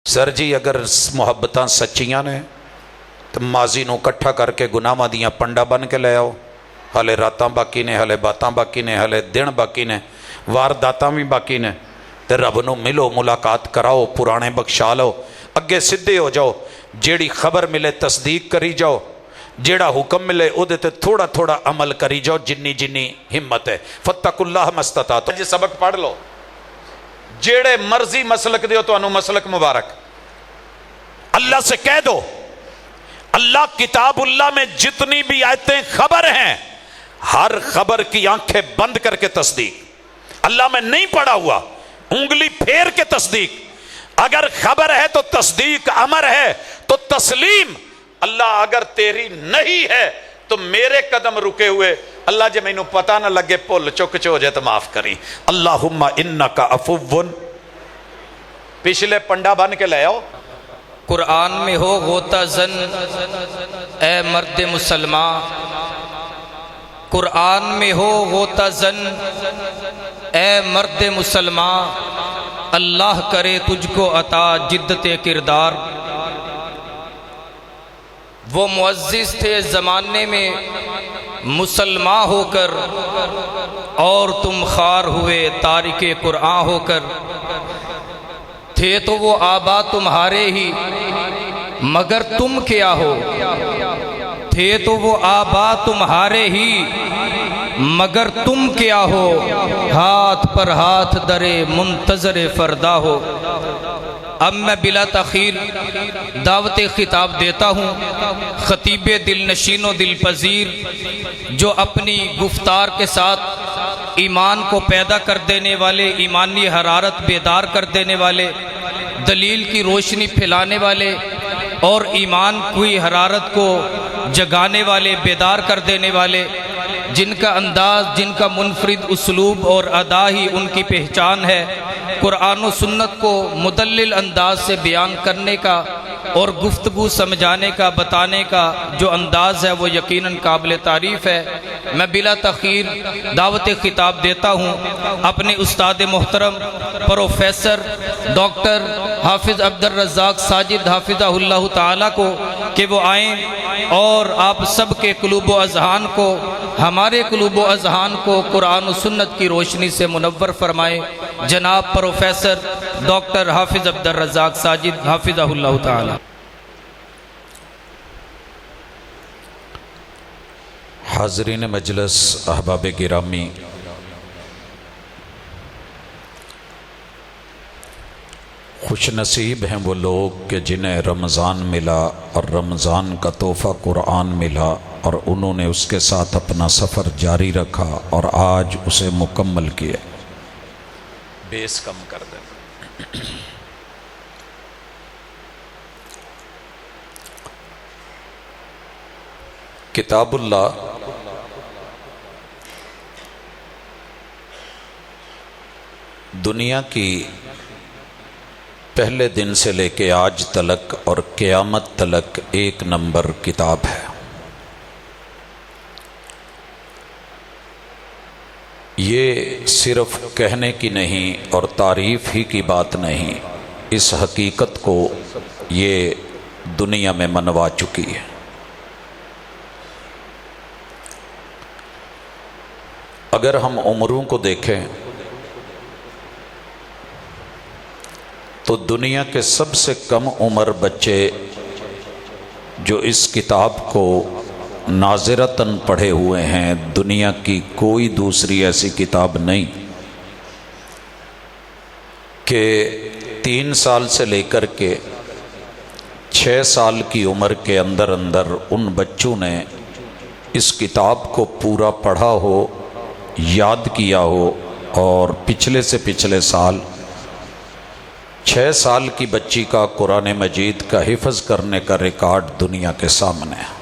سر جی اگر محبتاں سچیاں نے تو ماضی نو کٹھا کر کے گناہاں دیاں پنڈا بن کے لے آؤ، ہلے راتاں باقی نے، ہلے باتاں باقی نے، ہلے دن باقی نے، وارداتاں بھی باقی نے، تے رب نو ملو، ملاقات کراؤ، پرانے بخشا لو، اگے سدھے ہو جاؤ، جیڑی خبر ملے تصدیق کری جاؤ، جیڑا حکم ملے او دے تے تھوڑا تھوڑا عمل کری جاؤ جنی جنی ہمت ہے۔ فاتقوا اللہ ما استطعتم۔ جی سبق پڑھ لو، جیڑے مرضی مسلک دیو تو انو مسلک مبارک۔ اللہ سے کہہ دو، اللہ کتاب اللہ میں جتنی بھی آیتیں خبر ہیں، ہر خبر کی آنکھیں بند کر کے تصدیق۔ اللہ میں نہیں پڑھا ہوا، انگلی پھیر کے تصدیق۔ اگر خبر ہے تو تصدیق، امر ہے تو تسلیم۔ اللہ اگر تیری نہیں ہے تو میرے قدم رکے ہوئے، اللہ جے مینوں پتہ نہ لگے پھل چک چو جے تو معاف کری۔ اللہم انکا عفو، پچھلے پنڈا بن کے لے آؤ۔ قرآن میں ہو غوطہ زن اے مرد مسلمان، قرآن میں ہو غوطہ زن اے مرد مسلمان، اللہ کرے تجھ کو عطا جدت کردار۔ وہ معزز تھے زمانے میں مسلمان ہو کر، اور تم خوار ہوئے تارک قرآن ہو کر۔ تھے تو وہ آبا تمہارے ہی، مگر تم کیا ہو؟ تھے تو وہ آبا تمہارے ہی، مگر تم کیا ہو؟ ہاتھ پر ہاتھ درے منتظر فردا ہو۔ اب میں بلا تاخیر دعوت خطاب دیتا ہوں خطیب دل نشین و دل پذیر، جو اپنی گفتار کے ساتھ ایمان کو پیدا کر دینے والے، ایمانی حرارت بیدار کر دینے والے، دلیل کی روشنی پھیلانے والے، اور ایمان کی حرارت کو جگانے والے، بیدار کر دینے والے، جن کا انداز، جن کا منفرد اسلوب اور ادا ہی ان کی پہچان ہے، قرآن و سنت کو مدلل انداز سے بیان کرنے کا اور گفتگو سمجھانے کا، بتانے کا جو انداز ہے وہ یقیناً قابل تعریف ہے۔ میں بلا تاخیر دعوت خطاب دیتا ہوں اپنے استاد محترم پروفیسر ڈاکٹر حافظ عبد الرزاق ساجد حافظہ اللہ تعالیٰ کو کہ وہ آئیں اور آپ سب کے قلوب و اذہان کو، ہمارے قلوب و اذہان کو قرآن و سنت کی روشنی سے منور فرمائے۔ جناب پروفیسر ڈاکٹر حافظ عبد الرزاق ساجد حافظہ اللہ تعالی۔ حاضرین مجلس، احباب گرامی، خوش نصیب ہیں وہ لوگ کہ جنہیں رمضان ملا اور رمضان کا تحفہ قرآن ملا، اور انہوں نے اس کے ساتھ اپنا سفر جاری رکھا اور آج اسے مکمل کیا۔ بیس کم کر دیں۔ کتاب اللہ دنیا کی پہلے دن سے لے کے آج تلک اور قیامت تلک ایک نمبر کتاب ہے۔ یہ صرف کہنے کی نہیں اور تعریف ہی کی بات نہیں، اس حقیقت کو یہ دنیا میں منوا چکی ہے۔ اگر ہم عمروں کو دیکھیں تو دنیا کے سب سے کم عمر بچے جو اس کتاب کو ناظرتاً پڑھے ہوئے ہیں، دنیا کی کوئی دوسری ایسی کتاب نہیں کہ 3 سال سے لے کر کے 6 سال کی عمر کے اندر اندر ان بچوں نے اس کتاب کو پورا پڑھا ہو، یاد کیا ہو، اور پچھلے سے پچھلے سال 6 سال کی بچی کا قرآن مجید کا حفظ کرنے کا ریکارڈ دنیا کے سامنے ہے۔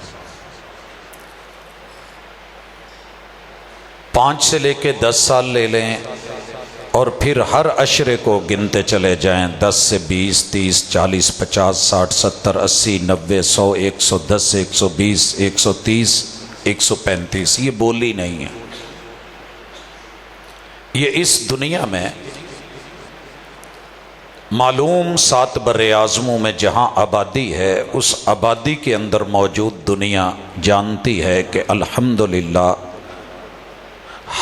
5 سے لے کے 10 سال لے لیں اور پھر ہر عشرے کو گنتے چلے جائیں، 10 سے 20، 30، 40، 50، 60، 70، 80، 90، 100، 110، 120، 130، 135۔ یہ بولی نہیں ہے، یہ اس دنیا میں معلوم 7 بر اعظموں میں جہاں آبادی ہے، اس آبادی کے اندر موجود دنیا جانتی ہے کہ الحمدللہ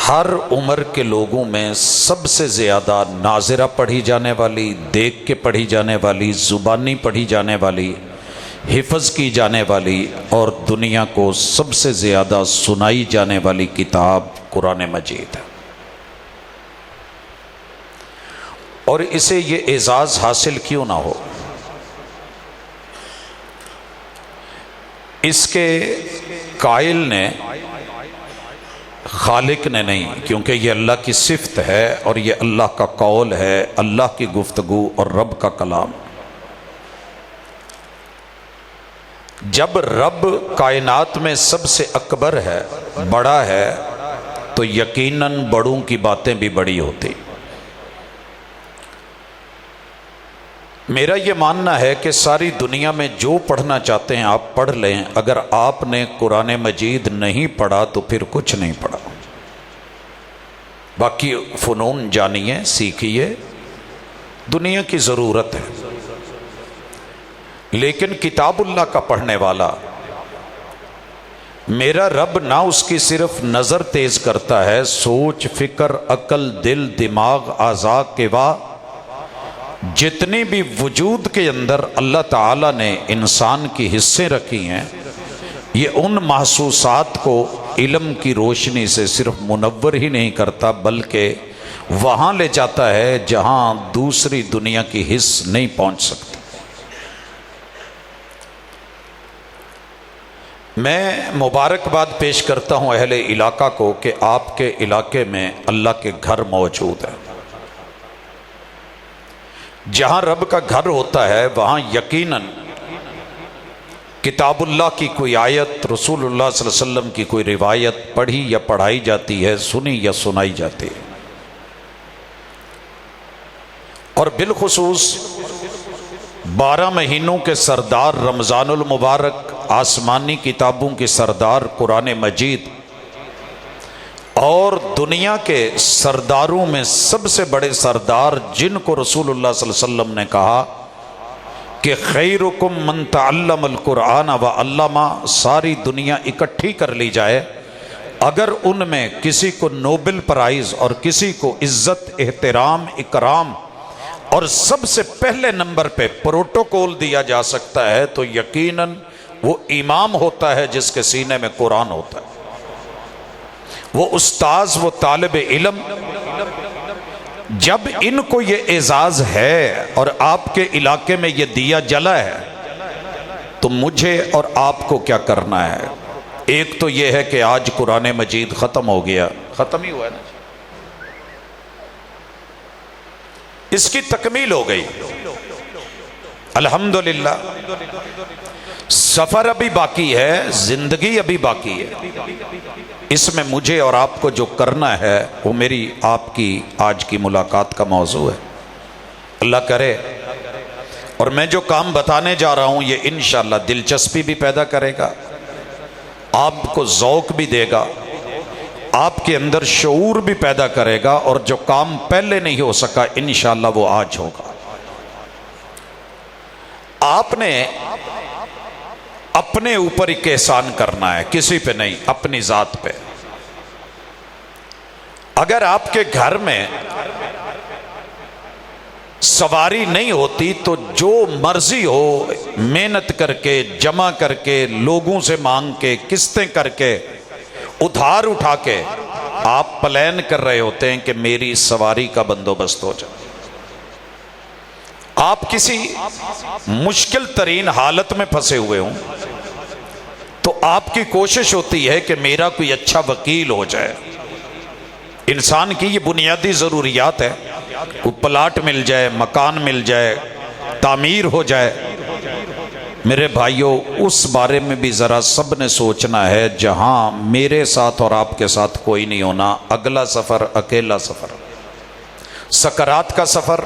ہر عمر کے لوگوں میں سب سے زیادہ ناظرہ پڑھی جانے والی، دیکھ کے پڑھی جانے والی، زبانی پڑھی جانے والی، حفظ کی جانے والی اور دنیا کو سب سے زیادہ سنائی جانے والی کتاب قرآن مجید ہے۔ اور اسے یہ اعزاز حاصل کیوں نہ ہو؟ اس کے قائل نے، خالق نے نہیں، کیونکہ یہ اللہ کی صفت ہے اور یہ اللہ کا قول ہے، اللہ کی گفتگو اور رب کا کلام۔ جب رب کائنات میں سب سے اکبر ہے، بڑا ہے، تو یقیناً بڑوں کی باتیں بھی بڑی ہوتی۔ میرا یہ ماننا ہے کہ ساری دنیا میں جو پڑھنا چاہتے ہیں آپ پڑھ لیں، اگر آپ نے قرآن مجید نہیں پڑھا تو پھر کچھ نہیں پڑھا۔ باقی فنون جانیے، سیکھیے، دنیا کی ضرورت ہے، لیکن کتاب اللہ کا پڑھنے والا، میرا رب نہ اس کی صرف نظر تیز کرتا ہے، سوچ، فکر، عقل، دل، دماغ، اعضاء کے جتنی بھی وجود کے اندر اللہ تعالیٰ نے انسان کی حصے رکھی ہیں، یہ ان محسوسات کو علم کی روشنی سے صرف منور ہی نہیں کرتا، بلکہ وہاں لے جاتا ہے جہاں دوسری دنیا کی حص نہیں پہنچ سکتی۔ میں مبارکباد پیش کرتا ہوں اہل علاقہ کو کہ آپ کے علاقے میں اللہ کے گھر موجود ہیں۔ جہاں رب کا گھر ہوتا ہے وہاں یقیناً کتاب اللہ کی کوئی آیت، رسول اللہ صلی اللہ علیہ وسلم کی کوئی روایت پڑھی یا پڑھائی جاتی ہے، سنی یا سنائی جاتی ہے۔ اور بالخصوص 12 مہینوں کے سردار رمضان المبارک، آسمانی کتابوں کی سردار قرآن مجید، اور دنیا کے سرداروں میں سب سے بڑے سردار جن کو رسول اللہ صلی اللہ علیہ وسلم نے کہا کہ خیرکم من تعلم القرآن وعلمہ، ساری دنیا اکٹھی کر لی جائے، اگر ان میں کسی کو نوبل پرائز اور کسی کو عزت، احترام، اکرام اور سب سے پہلے نمبر پہ پروٹوکول دیا جا سکتا ہے تو یقیناً وہ امام ہوتا ہے جس کے سینے میں قرآن ہوتا ہے، وہ استاذ، وہ طالب علم۔ جب ان کو یہ اعزاز ہے اور آپ کے علاقے میں یہ دیا جلا ہے تو مجھے اور آپ کو کیا کرنا ہے؟ ایک تو یہ ہے کہ آج قرآن مجید ختم ہو گیا، ختم ہی ہوا ہے نا، اس کی تکمیل ہو گئی، الحمدللہ۔ سفر ابھی باقی ہے، زندگی ابھی باقی ہے، اس میں مجھے اور آپ کو جو کرنا ہے وہ میری آپ کی آج کی ملاقات کا موضوع ہے۔ اللہ کرے اور میں جو کام بتانے جا رہا ہوں یہ انشاءاللہ دلچسپی بھی پیدا کرے گا، آپ کو ذوق بھی دے گا، آپ کے اندر شعور بھی پیدا کرے گا، اور جو کام پہلے نہیں ہو سکا انشاءاللہ وہ آج ہوگا۔ آپ نے اپنے اوپر ایک احسان کرنا ہے، کسی پہ نہیں، اپنی ذات پہ۔ اگر آپ کے گھر میں سواری نہیں ہوتی تو جو مرضی ہو، محنت کر کے، جمع کر کے، لوگوں سے مانگ کے، قسطیں کر کے، ادھار اٹھا کے آپ پلان کر رہے ہوتے ہیں کہ میری سواری کا بندوبست ہو جائے۔ آپ کسی مشکل ترین حالت میں پھنسے ہوئے ہوں تو آپ کی کوشش ہوتی ہے کہ میرا کوئی اچھا وکیل ہو جائے۔ انسان کی یہ بنیادی ضروریات ہے، کوئی پلاٹ مل جائے، مکان مل جائے، تعمیر ہو جائے۔ میرے بھائیوں، اس بارے میں بھی ذرا سب نے سوچنا ہے، جہاں میرے ساتھ اور آپ کے ساتھ کوئی نہیں ہونا، اگلا سفر اکیلا سفر، سکرات کا سفر،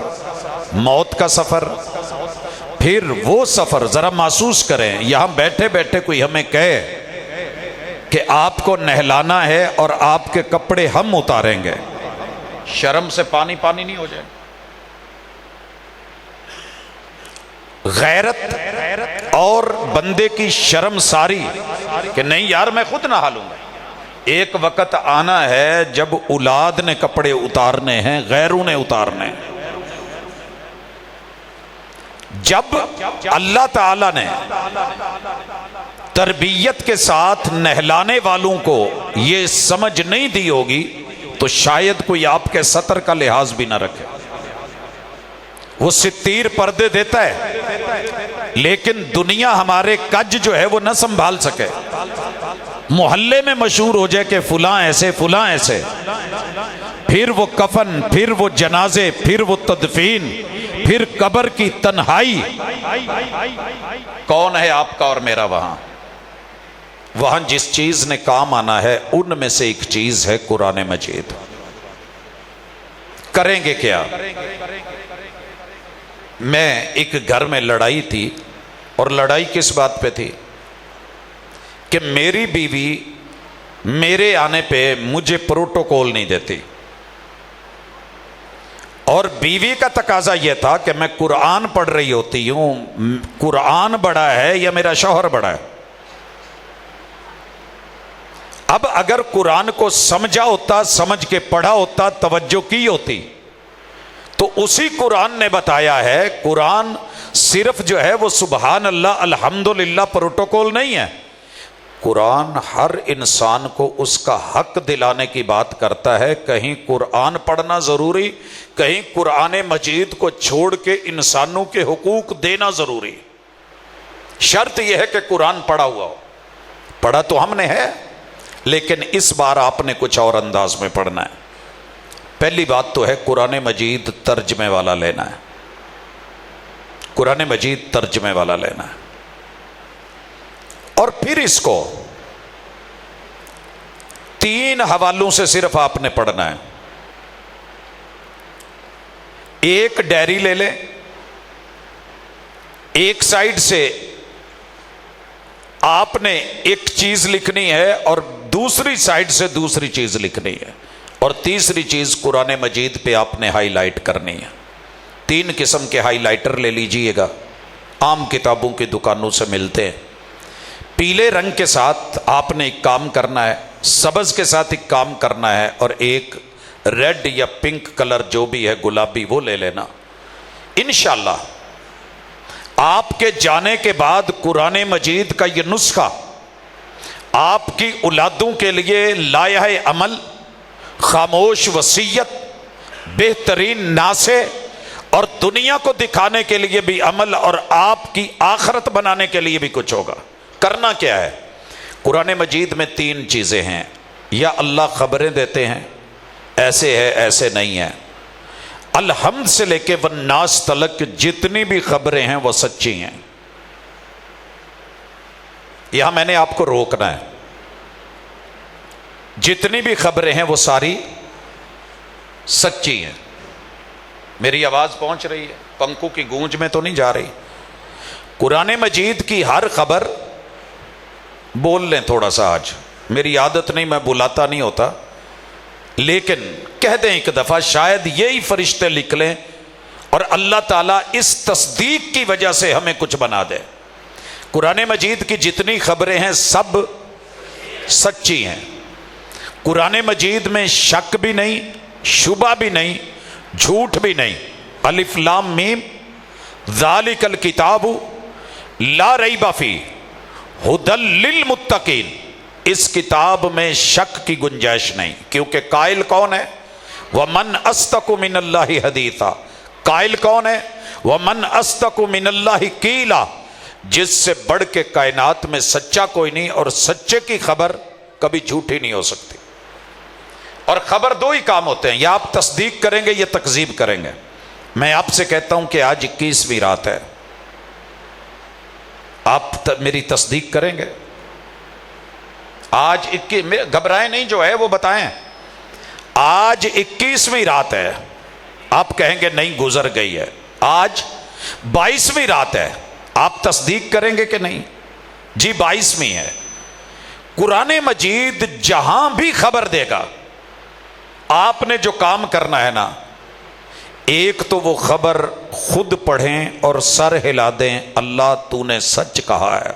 موت کا سفر، پھر وہ سفر ذرا محسوس کریں۔ یہاں بیٹھے بیٹھے کوئی ہمیں کہے کہ آپ کو نہلانا ہے اور آپ کے کپڑے ہم اتاریں گے، شرم سے پانی پانی نہیں ہو جائے؟ غیرت اور بندے کی شرمساری کہ نہیں یار میں خود نہا لوں گا. ایک وقت آنا ہے جب اولاد نے کپڑے اتارنے ہیں، غیروں نے اتارنے ہیں. جب اللہ تعالی نے تربیت کے ساتھ نہلانے والوں کو یہ سمجھ نہیں دی ہوگی تو شاید کوئی آپ کے سطر کا لحاظ بھی نہ رکھے. وہ ستیر پردے دیتا ہے لیکن دنیا ہمارے کج جو ہے وہ نہ سنبھال سکے. محلے میں مشہور ہو جائے کہ فلاں ایسے فلاں ایسے، پھر وہ کفن، پھر وہ جنازے، پھر وہ تدفین، پھر قبر کی تنہائی. کون ہے آپ کا اور میرا وہاں؟ وہاں جس چیز نے کام آنا ہے ان میں سے ایک چیز ہے قرآن مجید. کریں گے کیا؟ میں ایک گھر میں لڑائی تھی، اور لڑائی کس بات پہ تھی کہ میری بیوی میرے آنے پہ مجھے پروٹوکول نہیں دیتی، اور بیوی کا تقاضا یہ تھا کہ میں قرآن پڑھ رہی ہوتی ہوں، قرآن بڑا ہے یا میرا شوہر بڑا ہے. اب اگر قرآن کو سمجھا ہوتا، سمجھ کے پڑھا ہوتا، توجہ کی ہوتی تو اسی قرآن نے بتایا ہے قرآن صرف جو ہے وہ سبحان اللہ الحمدللہ پروٹوکول نہیں ہے. قرآن ہر انسان کو اس کا حق دلانے کی بات کرتا ہے. کہیں قرآن پڑھنا ضروری، کہیں قرآن مجید کو چھوڑ کے انسانوں کے حقوق دینا ضروری. شرط یہ ہے کہ قرآن پڑھا ہوا ہو. پڑھا تو ہم نے ہے لیکن اس بار آپ نے کچھ اور انداز میں پڑھنا ہے. پہلی بات تو ہے قرآن مجید ترجمے والا لینا ہے. قرآن مجید ترجمے والا لینا ہے، اور پھر اس کو 3 حوالوں سے صرف آپ نے پڑھنا ہے. ایک ڈائری لے لیں، ایک سائڈ سے آپ نے ایک چیز لکھنی ہے اور دوسری سائڈ سے دوسری چیز لکھنی ہے، اور تیسری چیز قرآن مجید پہ آپ نے ہائی لائٹ کرنی ہے. 3 قسم کے ہائی لائٹر لے لیجئے گا، عام کتابوں کی دکانوں سے ملتے ہیں. پیلے رنگ کے ساتھ آپ نے ایک کام کرنا ہے، سبز کے ساتھ ایک کام کرنا ہے، اور ایک ریڈ یا پنک کلر جو بھی ہے گلابی وہ لے لینا. انشاءاللہ آپ کے جانے کے بعد قرآن مجید کا یہ نسخہ آپ کی اولادوں کے لیے لائحہ عمل، خاموش وصیت، بہترین ناصح، اور دنیا کو دکھانے کے لیے بھی عمل، اور آپ کی آخرت بنانے کے لیے بھی کچھ ہوگا. کرنا کیا ہے؟ قرآن مجید میں 3 چیزیں ہیں. یا اللہ خبریں دیتے ہیں ایسے ہے ایسے نہیں ہے. الحمد سے لے کے والناس تلک جتنی بھی خبریں ہیں وہ سچی ہیں. یہاں میں نے آپ کو روکنا ہے. جتنی بھی خبریں ہیں وہ ساری سچی ہیں. میری آواز پہنچ رہی ہے؟ پنکھوں کی گونج میں تو نہیں جا رہی؟ قرآن مجید کی ہر خبر بول لیں تھوڑا سا. آج میری عادت نہیں، میں بلاتا نہیں ہوتا، لیکن کہہ دیں ایک دفعہ، شاید یہی فرشتے لکھ لیں اور اللہ تعالیٰ اس تصدیق کی وجہ سے ہمیں کچھ بنا دے. قرآن مجید کی جتنی خبریں ہیں سب سچی ہیں. قرآن مجید میں شک بھی نہیں، شبہ بھی نہیں، جھوٹ بھی نہیں. الف لام میم ذالک الکتاب لا ریب فیہ ھدی للمتقین. اس کتاب میں شک کی گنجائش نہیں، کیونکہ قائل کون ہے؟ وَمَنْ أَصْدَقُ مِنَ اللَّهِ حَدِيثًا. قائل کون ہے؟ وَمَنْ أَصْدَقُ مِنَ اللَّهِ قِيلًا. جس سے بڑھ کے کائنات میں سچا کوئی نہیں، اور سچے کی خبر کبھی جھوٹی نہیں ہو سکتی. اور خبر 2 ہی کام ہوتے ہیں، یا آپ تصدیق کریں گے یا تکذیب کریں گے. میں آپ سے کہتا ہوں کہ آج 21ویں رات ہے، آپ میری تصدیق کریں گے؟ آج 21، گھبرائیں نہیں، جو ہے وہ بتائیں. آج 21ویں رات ہے، آپ کہیں گے نہیں گزر گئی ہے. آج 22ویں رات ہے، آپ تصدیق کریں گے کہ نہیں؟ جی 22ویں ہے. قرآن مجید جہاں بھی خبر دے گا، آپ نے جو کام کرنا ہے نا، ایک تو وہ خبر خود پڑھیں اور سر ہلا دیں، اللہ تو نے سچ کہا ہے،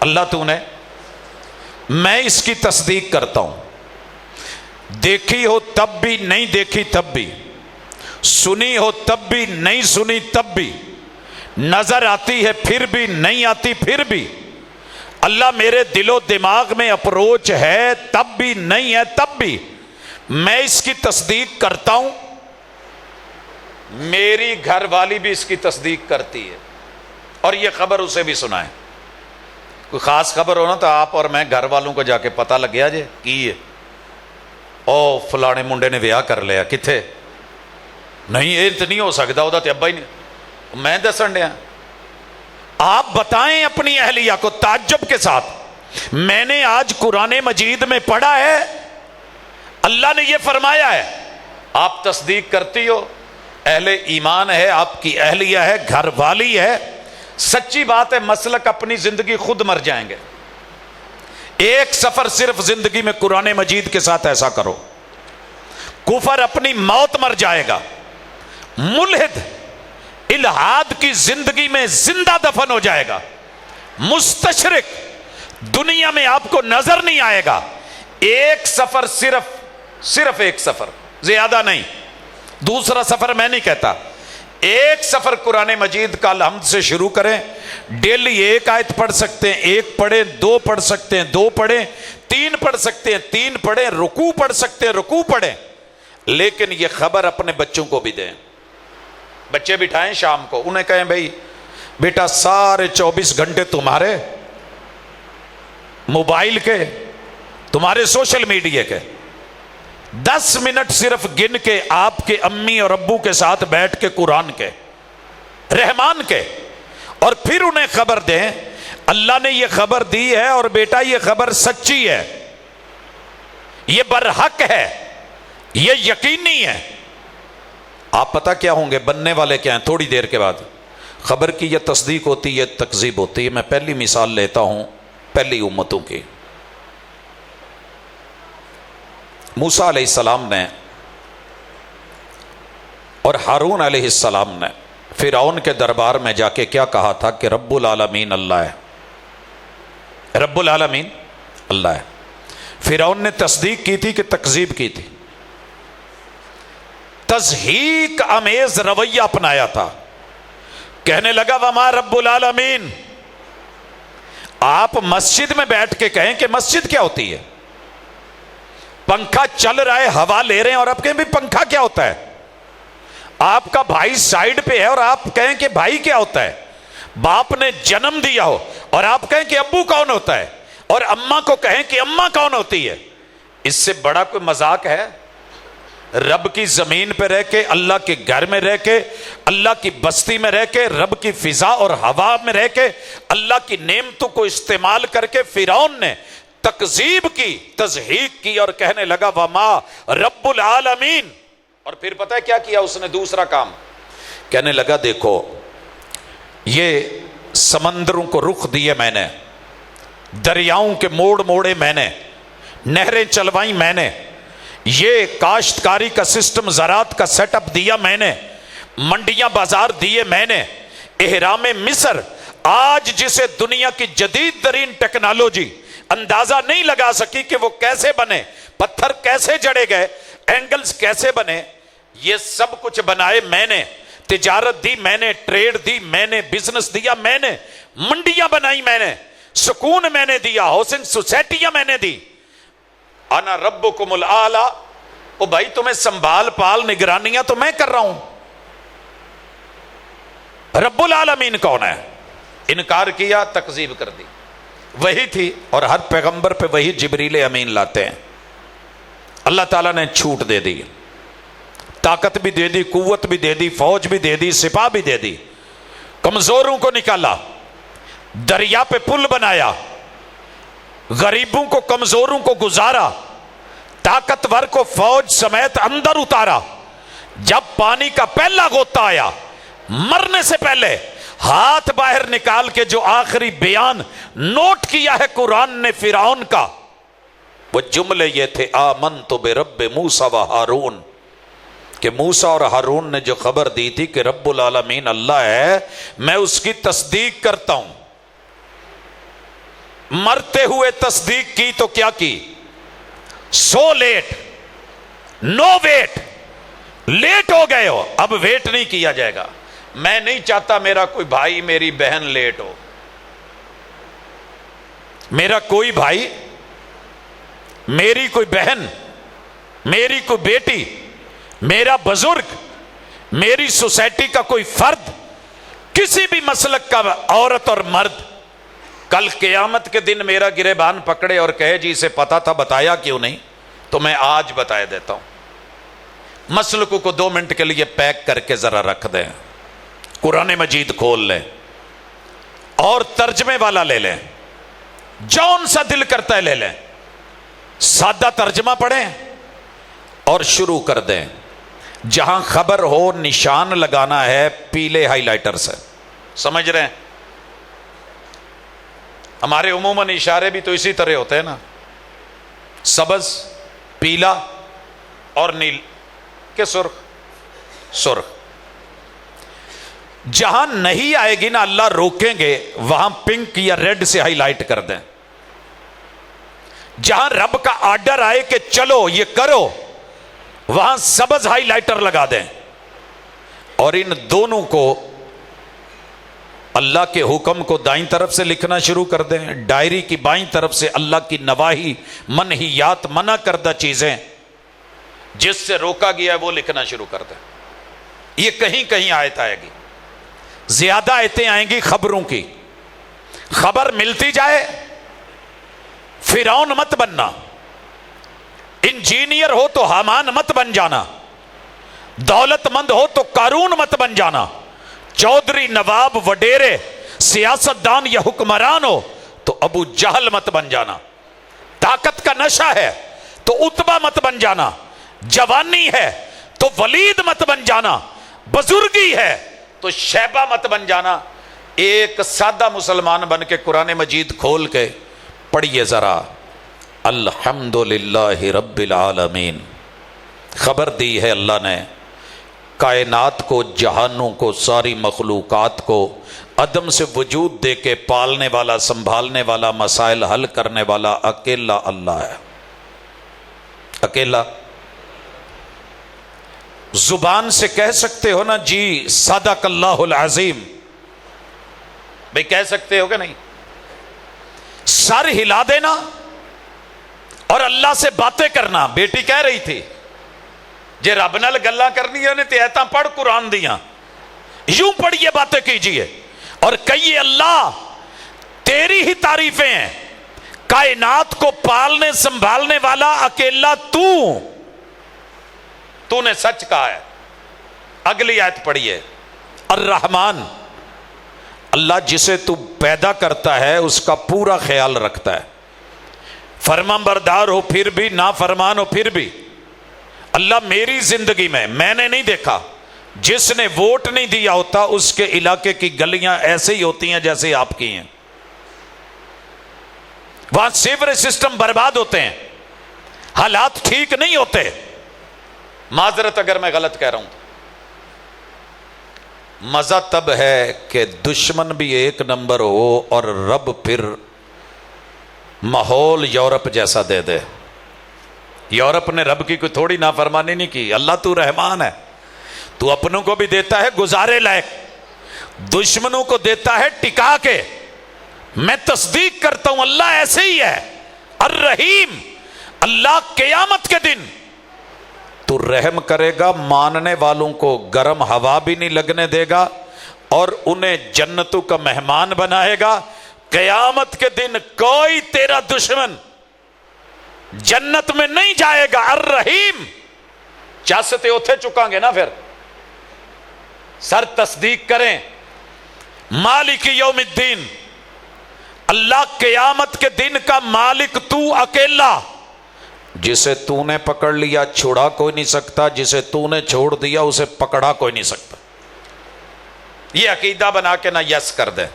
اللہ تو نے، میں اس کی تصدیق کرتا ہوں، دیکھی ہو تب بھی، نہیں دیکھی تب بھی، سنی ہو تب بھی، نہیں سنی تب بھی، نظر آتی ہے پھر بھی، نہیں آتی پھر بھی، اللہ میرے دل و دماغ میں اپروچ ہے تب بھی، نہیں ہے تب بھی، میں اس کی تصدیق کرتا ہوں، میری گھر والی بھی اس کی تصدیق کرتی ہے، اور یہ خبر اسے بھی سنائیں۔ کوئی خاص خبر ہونا تو آپ اور میں گھر والوں کو جا کے پتہ لگ گیا جے کی ہے، او فلانے منڈے نے ویاہ کر لیا، کتھے؟ نہیں یہ تو نہیں ہو سکتا، وہ تو ابا ہی نہیں، میں دسن دیا۔ آپ بتائیں اپنی اہلیہ کو تعجب کے ساتھ، میں نے آج قرآن مجید میں پڑھا ہے اللہ نے یہ فرمایا ہے، آپ تصدیق کرتی ہو، اہل ایمان ہے، آپ کی اہلیہ ہے، گھر والی ہے، سچی بات ہے، مسلک اپنی زندگی خود مر جائیں گے۔ ایک سفر صرف زندگی میں قرآن مجید کے ساتھ ایسا کرو، کفر اپنی موت مر جائے گا، ملحد الہاد کی زندگی میں زندہ دفن ہو جائے گا، مستشرک دنیا میں آپ کو نظر نہیں آئے گا۔ ایک سفر، صرف ایک سفر، زیادہ نہیں، دوسرا سفر میں نہیں کہتا، ایک سفر قرآن مجید کا الحمد سے شروع کریں، ڈیلی ایک آیت پڑھ سکتے ہیں ایک پڑھیں، دو پڑھ سکتے ہیں دو پڑھیں، تین پڑھ سکتے ہیں تین پڑھیں، رکوع پڑھ سکتے ہیں رکوع پڑھیں، لیکن یہ خبر اپنے بچوں کو بھی دیں۔ بچے بٹھائیں شام کو، انہیں کہیں بھئی بیٹا سارے 24 گھنٹے تمہارے موبائل کے، تمہارے سوشل میڈیا کے، 10 منٹ صرف گن کے آپ کے امی اور ابو کے ساتھ بیٹھ کے قرآن کے، رحمان کے، اور پھر انہیں خبر دیں اللہ نے یہ خبر دی ہے اور بیٹا یہ خبر سچی ہے، یہ برحق ہے، یہ یقینی ہے۔ آپ پتہ کیا ہوں گے بننے والے کیا ہیں تھوڑی دیر کے بعد؟ خبر کی یہ تصدیق ہوتی ہے، تکذیب ہوتی ہے۔ میں پہلی مثال لیتا ہوں پہلی امتوں کی۔ موسیٰ علیہ السلام نے اور ہارون علیہ السلام نے فرعون کے دربار میں جا کے کیا کہا تھا کہ رب العالمین اللہ ہے، رب العالمین اللہ ہے۔ فرعون نے تصدیق کی تھی کہ تکذیب کی تھی؟ تضحیک امیز رویہ اپنایا تھا، کہنے لگا وما رب العالمین۔ آپ مسجد میں بیٹھ کے کہیں کہ مسجد کیا ہوتی ہے، پنکھا چل رہا ہے ہوا لے رہے ہیں اور آپ کہیں بھی پنکھا کیا ہوتا ہے، آپ کا بھائی سائیڈ پہ ہے اور آپ کہیں کہ بھائی کیا ہوتا ہے، باپ نے جنم دیا ہو اور آپ کہیں کہ ابو کون ہوتا ہے، اور اماں کو کہیں کہ اماں کون ہوتی ہے، اس سے بڑا کوئی مذاق ہے؟ رب کی زمین پہ رہ کے، اللہ کے گھر میں رہ کے، اللہ کی بستی میں رہ کے، رب کی فضا اور ہوا میں رہ کے، اللہ کی نعمتوں کو استعمال کر کے فرعون نے تکذیب کی، تضحیک کی اور کہنے لگا وما رب العالمین۔ اور پھر پتہ ہے کیا کیا اس نے؟ دوسرا کام کہنے لگا دیکھو یہ سمندروں کو رخ دیے میں نے، دریاؤں کے موڑ موڑے میں نے، نہریں چلوائیں میں نے، یہ کاشتکاری کا سسٹم زراعت کا سیٹ اپ دیا میں نے، منڈیاں بازار دیے میں نے، احرام مصر آج جسے دنیا کی جدید ترین ٹیکنالوجی اندازہ نہیں لگا سکی کہ وہ کیسے بنے، پتھر کیسے جڑے گئے، اینگلز کیسے بنے، یہ سب کچھ بنائے میں نے، تجارت دی میں نے، ٹریڈ دی میں نے، بزنس دیا میں نے، منڈیاں بنائی میں نے، سکون میں نے دیا، ہاؤسنگ سوسائٹیاں میں نے دی، انا ربکم الاعلی۔ او بھائی تمہیں سنبھال پال نگرانیاں تو میں کر رہا ہوں، رب العالمین کون ہے؟ انکار کیا، تکذیب کر دی۔ وہی تھی، اور ہر پیغمبر پہ وہی جبریل امین لاتے ہیں۔ اللہ تعالیٰ نے چھوٹ دے دی، طاقت بھی دے دی، قوت بھی دے دی، فوج بھی دے دی، سپاہ بھی دے دی، کمزوروں کو نکالا، دریا پہ پل بنایا، غریبوں کو کمزوروں کو گزارا، طاقتور کو فوج سمیت اندر اتارا۔ جب پانی کا پہلا غوطہ آیا، مرنے سے پہلے ہاتھ باہر نکال کے جو آخری بیان نوٹ کیا ہے قرآن نے فرعون کا، وہ جملے یہ تھے آمنت برب موسیٰ و ہارون، کہ موسیٰ اور ہارون نے جو خبر دی تھی کہ رب العالمین اللہ ہے، میں اس کی تصدیق کرتا ہوں۔ مرتے ہوئے تصدیق کی تو کیا کی؟ سو لیٹ، نو ویٹ، لیٹ ہو گئے ہو، اب ویٹ نہیں کیا جائے گا۔ میں نہیں چاہتا میرا کوئی بھائی میری بہن لیٹ ہو، میرا کوئی بھائی، میری کوئی بہن، میری کوئی بیٹی، میرا بزرگ، میری سوسائٹی کا کوئی فرد، کسی بھی مسلک کا عورت اور مرد کل قیامت کے دن میرا گریبان پکڑے اور کہے جی اسے پتا تھا بتایا کیوں نہیں، تو میں آج بتا دیتا ہوں۔ مسلکوں کو 2 منٹ کے لیے پیک کر کے ذرا رکھ دیں، قرآن مجید کھول لیں اور ترجمے والا لے لیں، جون سا دل کرتا ہے لے لیں، سادہ ترجمہ پڑھیں اور شروع کر دیں۔ جہاں خبر ہو نشان لگانا ہے پیلے ہائی لائٹر سے، سمجھ رہے ہیں؟ ہمارے عموماً اشارے بھی تو اسی طرح ہوتے ہیں نا، سبز، پیلا اور نیل کے سرخ، سرخ۔ جہاں نہیں آئے گی نا اللہ روکیں گے، وہاں پنک یا ریڈ سے ہائی لائٹ کر دیں۔ جہاں رب کا آرڈر آئے کہ چلو یہ کرو، وہاں سبز ہائی لائٹر لگا دیں، اور ان دونوں کو اللہ کے حکم کو دائیں طرف سے لکھنا شروع کر دیں، ڈائری کی بائیں طرف سے اللہ کی نواہی، منہیات، منع کردہ چیزیں جس سے روکا گیا ہے وہ لکھنا شروع کر دیں۔ یہ کہیں کہیں آیت آئے گی، زیادہ آیتیں آئیں گی خبروں کی۔ خبر ملتی جائے، فرعون مت بننا، انجینئر ہو تو حامان مت بن جانا، دولت مند ہو تو قارون مت بن جانا، چودھری، نواب، وڈیرے، سیاست دان یا حکمران ہو تو ابو جہل مت بن جانا، طاقت کا نشہ ہے تو عتبہ مت بن جانا، جوانی ہے تو ولید مت بن جانا، بزرگی ہے تو شیبہ مت بن جانا۔ ایک سادہ مسلمان بن کے قرآن مجید کھول کے پڑھیے ذرا، الحمدللہ رب العالمین۔ خبر دی ہے اللہ نے کائنات کو، جہانوں کو، ساری مخلوقات کو عدم سے وجود دے کے پالنے والا، سنبھالنے والا، مسائل حل کرنے والا اکیلا اللہ ہے، اکیلا۔ زبان سے کہہ سکتے ہو نا جی صدق اللہ العظیم، بھئی کہہ سکتے ہو کہ نہیں؟ سر ہلا دینا اور اللہ سے باتیں کرنا۔ بیٹی کہہ رہی تھی جے رب نال گلاں کرنی ہے تے ایتاں پڑھ قرآن دیاں، یوں پڑھیے، باتیں کیجئے اور کہیے اللہ تیری ہی تعریفیں ہیں، کائنات کو پالنے سنبھالنے والا اکیلا تو نے سچ کہا ہے۔ اگلی آیت پڑھیے، الرحمن، اللہ جسے تو پیدا کرتا ہے اس کا پورا خیال رکھتا ہے، فرمان بردار ہو پھر بھی، نافرمان ہو پھر بھی۔ اللہ میری زندگی میں نے نہیں دیکھا، جس نے ووٹ نہیں دیا ہوتا اس کے علاقے کی گلیاں ایسے ہی ہوتی ہیں جیسے آپ کی ہیں، وہاں سیوریج سسٹم برباد ہوتے ہیں، حالات ٹھیک نہیں ہوتے۔ معذرت اگر میں غلط کہہ رہا ہوں۔ مزہ تب ہے کہ دشمن بھی ایک نمبر ہو اور رب پھر ماحول یورپ جیسا دے دے۔ یورپ نے رب کی کوئی تھوڑی نافرمانی نہیں کی، اللہ تو رحمان ہے، تو اپنوں کو بھی دیتا ہے گزارے لائق، دشمنوں کو دیتا ہے ٹکا کے۔ میں تصدیق کرتا ہوں اللہ ایسے ہی ہے، الرحیم۔ اللہ قیامت کے دن تو رحم کرے گا، ماننے والوں کو گرم ہوا بھی نہیں لگنے دے گا اور انہیں جنتوں کا مہمان بنائے گا۔ قیامت کے دن کوئی تیرا دشمن جنت میں نہیں جائے گا، الرحیم۔ چاستے اوتھے چکاں گے نا، پھر سر تصدیق کریں۔ مالک یوم الدین، اللہ قیامت کے دن کا مالک تو اکیلا، جسے تو نے پکڑ لیا چھڑا کوئی نہیں سکتا، جسے تو نے چھوڑ دیا اسے پکڑا کوئی نہیں سکتا۔ یہ عقیدہ بنا کے نہ یس کر دیں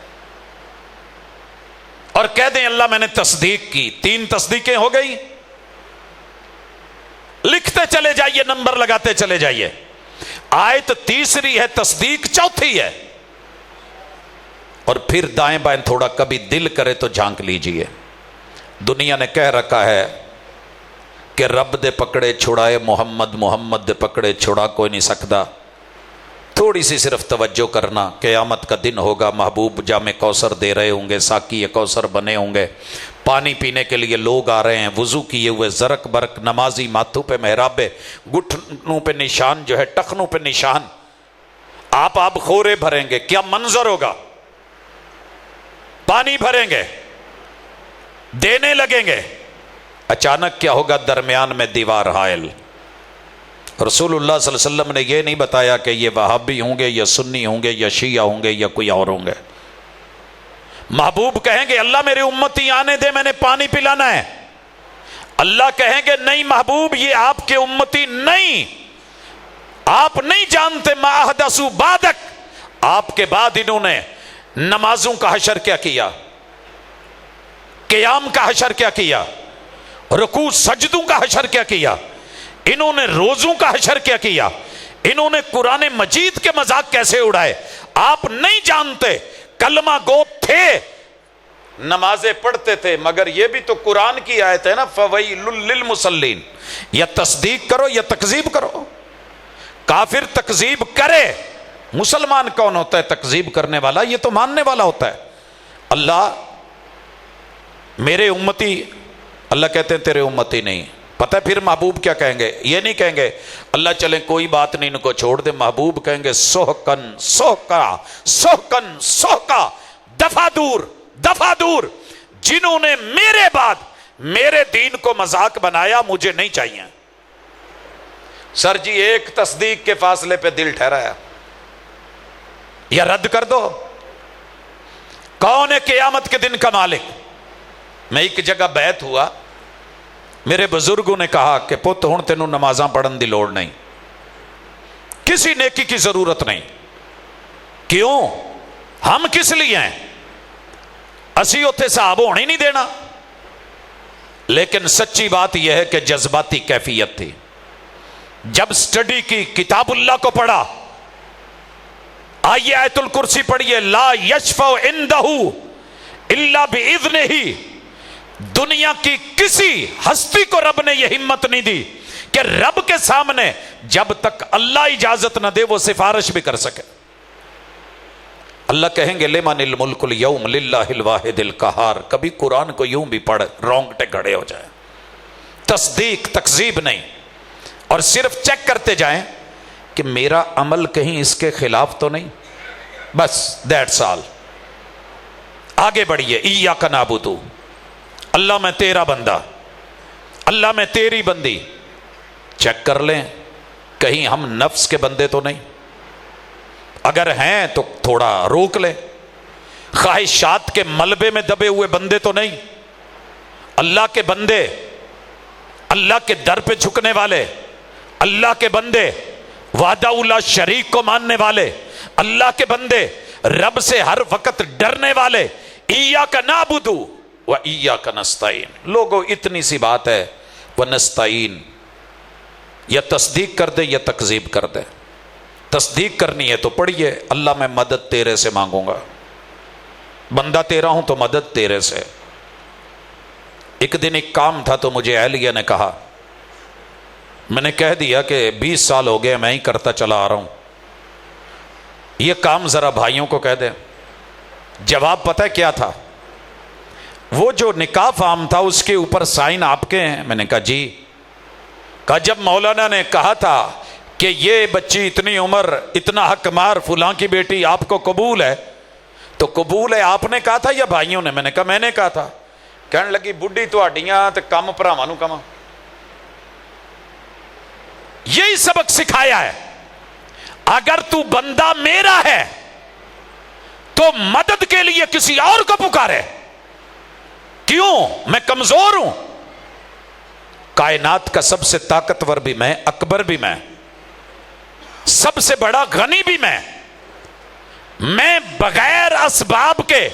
اور کہہ دیں اللہ میں نے تصدیق کی۔ 3 تصدیقیں ہو گئی، لکھتے چلے جائیے، نمبر لگاتے چلے جائیے۔ آیت تیسری ہے، تصدیق چوتھی ہے. اور پھر دائیں بائیں تھوڑا کبھی دل کرے تو جھانک لیجئے. دنیا نے کہہ رکھا ہے کہ رب دے پکڑے چھڑائے محمد، محمد دے پکڑے چھڑا کوئی نہیں سکتا. تھوڑی سی صرف توجہ کرنا، قیامت کا دن ہوگا، محبوب جام کوثر دے رہے ہوں گے، ساقی کوثر بنے ہوں گے، پانی پینے کے لیے لوگ آ رہے ہیں، وضو کیے ہوئے زرک برک نمازی، ماتھوں پہ محرابے، گھٹنوں پہ نشان جو ہے، ٹخنوں پہ نشان، آپ خورے بھریں گے. کیا منظر ہوگا؟ پانی بھریں گے، دینے لگیں گے، اچانک کیا ہوگا؟ درمیان میں دیوار حائل. رسول اللہ صلی اللہ علیہ وسلم نے یہ نہیں بتایا کہ یہ وہابی ہوں گے یا سنی ہوں گے یا شیعہ ہوں گے یا کوئی اور ہوں گے. محبوب کہیں گے اللہ میرے امتی آنے دے، میں نے پانی پلانا ہے. اللہ کہیں گے نہیں محبوب، یہ آپ کے امتی نہیں، آپ نہیں جانتے ما احدثوا بعدک، آپ کے بعد انہوں نے نمازوں کا حشر کیا کیا، قیام کا حشر کیا کیا، رکوع سجدوں کا حشر کیا کیا، انہوں نے روزوں کا حشر کیا کیا، انہوں نے قرآن مجید کے مذاق کیسے اڑائے. آپ نہیں جانتے. کلمہ گو تھے، نمازیں پڑھتے تھے، مگر یہ بھی تو قرآن کی آیت ہے نا، فویل للمصلین. یا تصدیق کرو یا تکذیب کرو. کافر تکذیب کرے، مسلمان کون ہوتا ہے تکذیب کرنے والا؟ یہ تو ماننے والا ہوتا ہے. اللہ میرے امتی، اللہ کہتے ہیں تیرے امتی نہیں. پتہ ہے پھر محبوب کیا کہیں گے؟ یہ نہیں کہیں گے اللہ چلیں کوئی بات نہیں ان کو چھوڑ دے. محبوب کہیں گے سوہکن سوہکا سوہکن سوہکا، دفع دور دفع دور. جنہوں نے میرے بعد میرے دین کو مذاق بنایا مجھے نہیں چاہیے. سر جی ایک تصدیق کے فاصلے پہ دل ٹھہرایا، یا رد کر دو. کون ہے قیامت کے دن کا مالک؟ میں ایک جگہ بیعت ہوا، میرے بزرگوں نے کہا کہ پت ہن تینوں نمازاں پڑھن دی لوڑ نہیں، کسی نیکی کی ضرورت نہیں. کیوں؟ ہم کس لیے ہیں؟ اسی اتھے صاحب ہونے نہیں دینا. لیکن سچی بات یہ ہے کہ جذباتی کیفیت تھی. جب سٹڈی کی، کتاب اللہ کو پڑھا، آئیے آیت الکرسی پڑھیے، لا یشفع عندہ الا باذنہ. دنیا کی کسی ہستی کو رب نے یہ ہمت نہیں دی کہ رب کے سامنے جب تک اللہ اجازت نہ دے وہ سفارش بھی کر سکے. اللہ کہیں گے لمن الملک اليوم للہ الواحد القہار. کبھی قرآن کو یوں بھی پڑھ رونگٹے کھڑے ہو جائیں. تصدیق تکذیب نہیں، اور صرف چیک کرتے جائیں کہ میرا عمل کہیں اس کے خلاف تو نہیں. بس دیٹس آل. آگے بڑھیے. ایاک نعبد، اللہ میں تیرا بندہ، اللہ میں تیری بندی. چیک کر لیں کہیں ہم نفس کے بندے تو نہیں. اگر ہیں تو تھوڑا روک لیں. خواہشات کے ملبے میں دبے ہوئے بندے تو نہیں. اللہ کے بندے، اللہ کے در پہ جھکنے والے، اللہ کے بندے، وحدہ لا شریک کو ماننے والے، اللہ کے بندے، رب سے ہر وقت ڈرنے والے. ایاک نعبد و ایاک نستعین. لوگوں اتنی سی بات ہے، ونستعین. یا تصدیق کر دے یا تکذیب کر دے. تصدیق کرنی ہے تو پڑھیے اللہ میں مدد تیرے سے مانگوں گا، بندہ تیرا ہوں تو مدد تیرے سے. ایک دن ایک کام تھا تو مجھے اہلیہ نے کہا، میں نے کہہ دیا کہ 20 سال ہو گئے میں ہی کرتا چلا آ رہا ہوں، یہ کام ذرا بھائیوں کو کہہ دیں. جواب پتہ ہے کیا تھا؟ وہ جو نکاح فارم تھا اس کے اوپر سائن آپ کے ہیں. میں نے کہا جی. کہا جب مولانا نے کہا تھا کہ یہ بچی اتنی عمر اتنا حق مار فلاں کی بیٹی آپ کو قبول ہے، تو قبول ہے آپ نے کہا تھا یا بھائیوں نے؟ میں نے کہا میں نے کہا تھا. کہنے لگی بڈھی تہاڈیاں تے کم بھراواں نوں کواں. یہی سبق سکھایا ہے. اگر تو بندہ میرا ہے تو مدد کے لیے کسی اور کو پکارے. کیوں؟ میں کمزور ہوں. کائنات کا سب سے طاقتور بھی میں، اکبر بھی میں، سب سے بڑا غنی بھی میں بغیر اسباب کے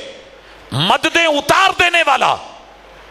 مددیں اتار دینے والا،